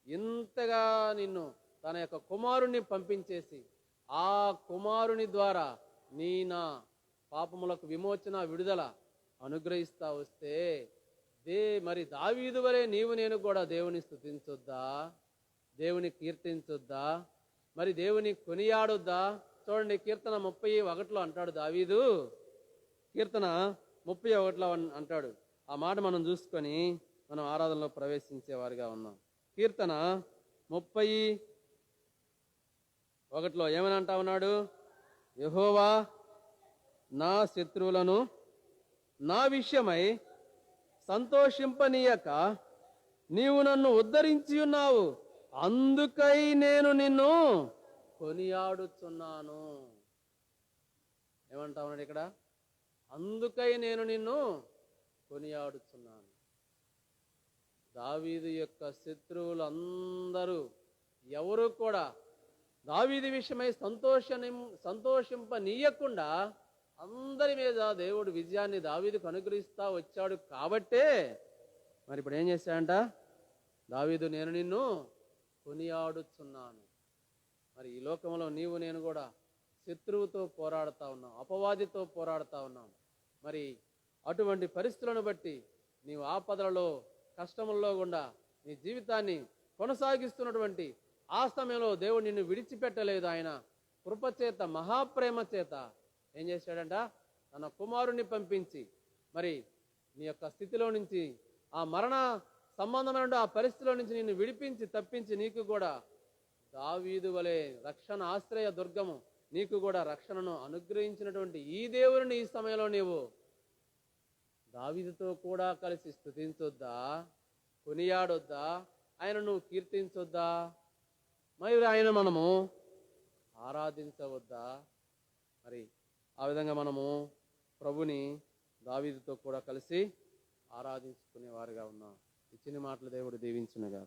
ఇంతగా నిన్ను తన యొక్క కుమారుణ్ణి పంపించేసి ఆ కుమారుని ద్వారా నీ నా పాపములకు విమోచన విడుదల అనుగ్రహిస్తా వస్తే మరి దావీదు వలె నీవు నేను కూడా దేవుని స్తుతించొద్దా? దేవుని కీర్తించొద్దా? మరి దేవుని కొనియాడొద్దా? చూడండి, కీర్తన 31లో అంటాడు దావీదు. కీర్తన 31లో అంటాడు. ఆ మాట మనం చూసుకొని మనం ఆరాధనలో ప్రవేశించేవారిగా ఉన్నాం. కీర్తన 31లో ఏమని అంటా ఉన్నాడు? యెహోవా నా శత్రువులను నా విషయమై సంతోషింపనీయక నీవు నన్ను ఉద్ధరించి ఉన్నావు, అందుకై నేను నిన్ను కొనియాడుచున్నాను. ఏమంటా ఉన్నాడు ఇక్కడ? అందుకై నేను నిన్ను కొనియాడుచున్నాను. దావీదు యొక్క శత్రువులు అందరూ ఎవరు కూడా దావీదు విషయమై సంతోషింపనీయకుండా అందరి మీద దేవుడు విజయాన్ని దావీదుకు అనుగ్రహిస్తా వచ్చాడు. కాబట్టే మరి ఇప్పుడు ఏం చేశాడంట దావీదు? నేను నిన్ను కొనియాడుచున్నాను. మరి ఈ లోకంలో నీవు నేను కూడా శత్రువుతో పోరాడుతూ ఉన్నాం, అపవాదితో పోరాడుతూ ఉన్నాం. మరి అటువంటి పరిస్థితులను బట్టి నీవు ఆపదలలో కష్టముల్లో గుండా నీ జీవితాన్ని కొనసాగిస్తున్నటువంటి ఆ సమయంలో దేవుడు నిన్ను విడిచిపెట్టలేదు. ఆయన కృపచేత మహాప్రేమ చేత ఏం చేశాడంట? తన కుమారుణ్ణి పంపించి మరి నీ యొక్క స్థితిలో నుంచి ఆ మరణ సంబంధమైన ఆ పరిస్థితిలో నుంచి నిన్ను విడిపించి తప్పించి నీకు కూడా దావీదు వలె రక్షణ ఆశ్రయ దుర్గము నీకు కూడా రక్షణను అనుగ్రహించినటువంటి ఈ దేవుని ఈ సమయంలో నీవు దావీదుతో కూడా కలిసి స్తుతించొద్దా? కొనియాడొద్దా? ఆయన నువ్వు కీర్తించొద్దా? మరి ఆయన మనము ఆరాధించవద్దా? మరి ఆ విధంగా మనము ప్రభుని దావీదుతో కూడా కలిసి ఆరాధించుకునే వారుగా ఉన్నాం. ఇచ్చిన మాటలు దేవుడు దీవించునుగా.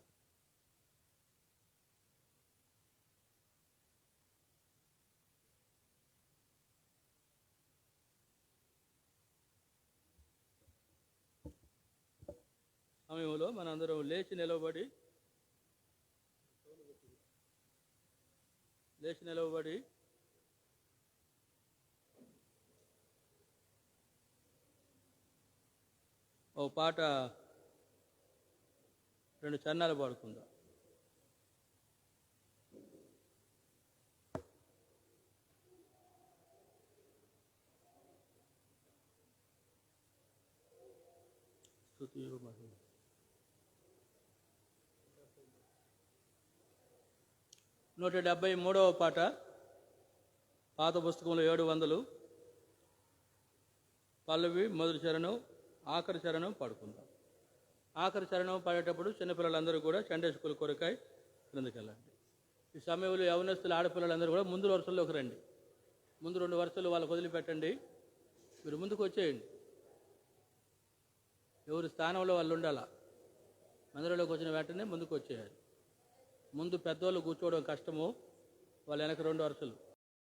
సమయంలో మనందరం లేచి నిలవబడి ఓ పాట 2 చరణాలు పాడుకుందాం. స్తుతియు మహిమ. 173వ పాట పాత పుస్తకంలో 700 పల్లవి మొదటి చరణం ఆఖరి చరణం పాడుకుందాం. ఆఖరి చరణం పాడేటప్పుడు చిన్నపిల్లలందరూ కూడా సండే స్కూల్ కొరకాయ క్రిందకి వెళ్ళండి. ఈ సమయంలో యవనస్తులు ఆడపిల్లలందరూ కూడా ముందు వరుసల్లోకి రండి. ముందు 2 వరుసలు వాళ్ళకు వదిలిపెట్టండి. మీరు ముందుకు వచ్చేయండి. ఎవరి స్థానంలో వాళ్ళు ఉండాలా. మందిరంలోకి వచ్చిన వెంటనే ముందుకు వచ్చేయాలి. ముందు పెద్దవాళ్ళు కూర్చోవడం కష్టము, వాళ్ళ వెనక 2 వరుసలు.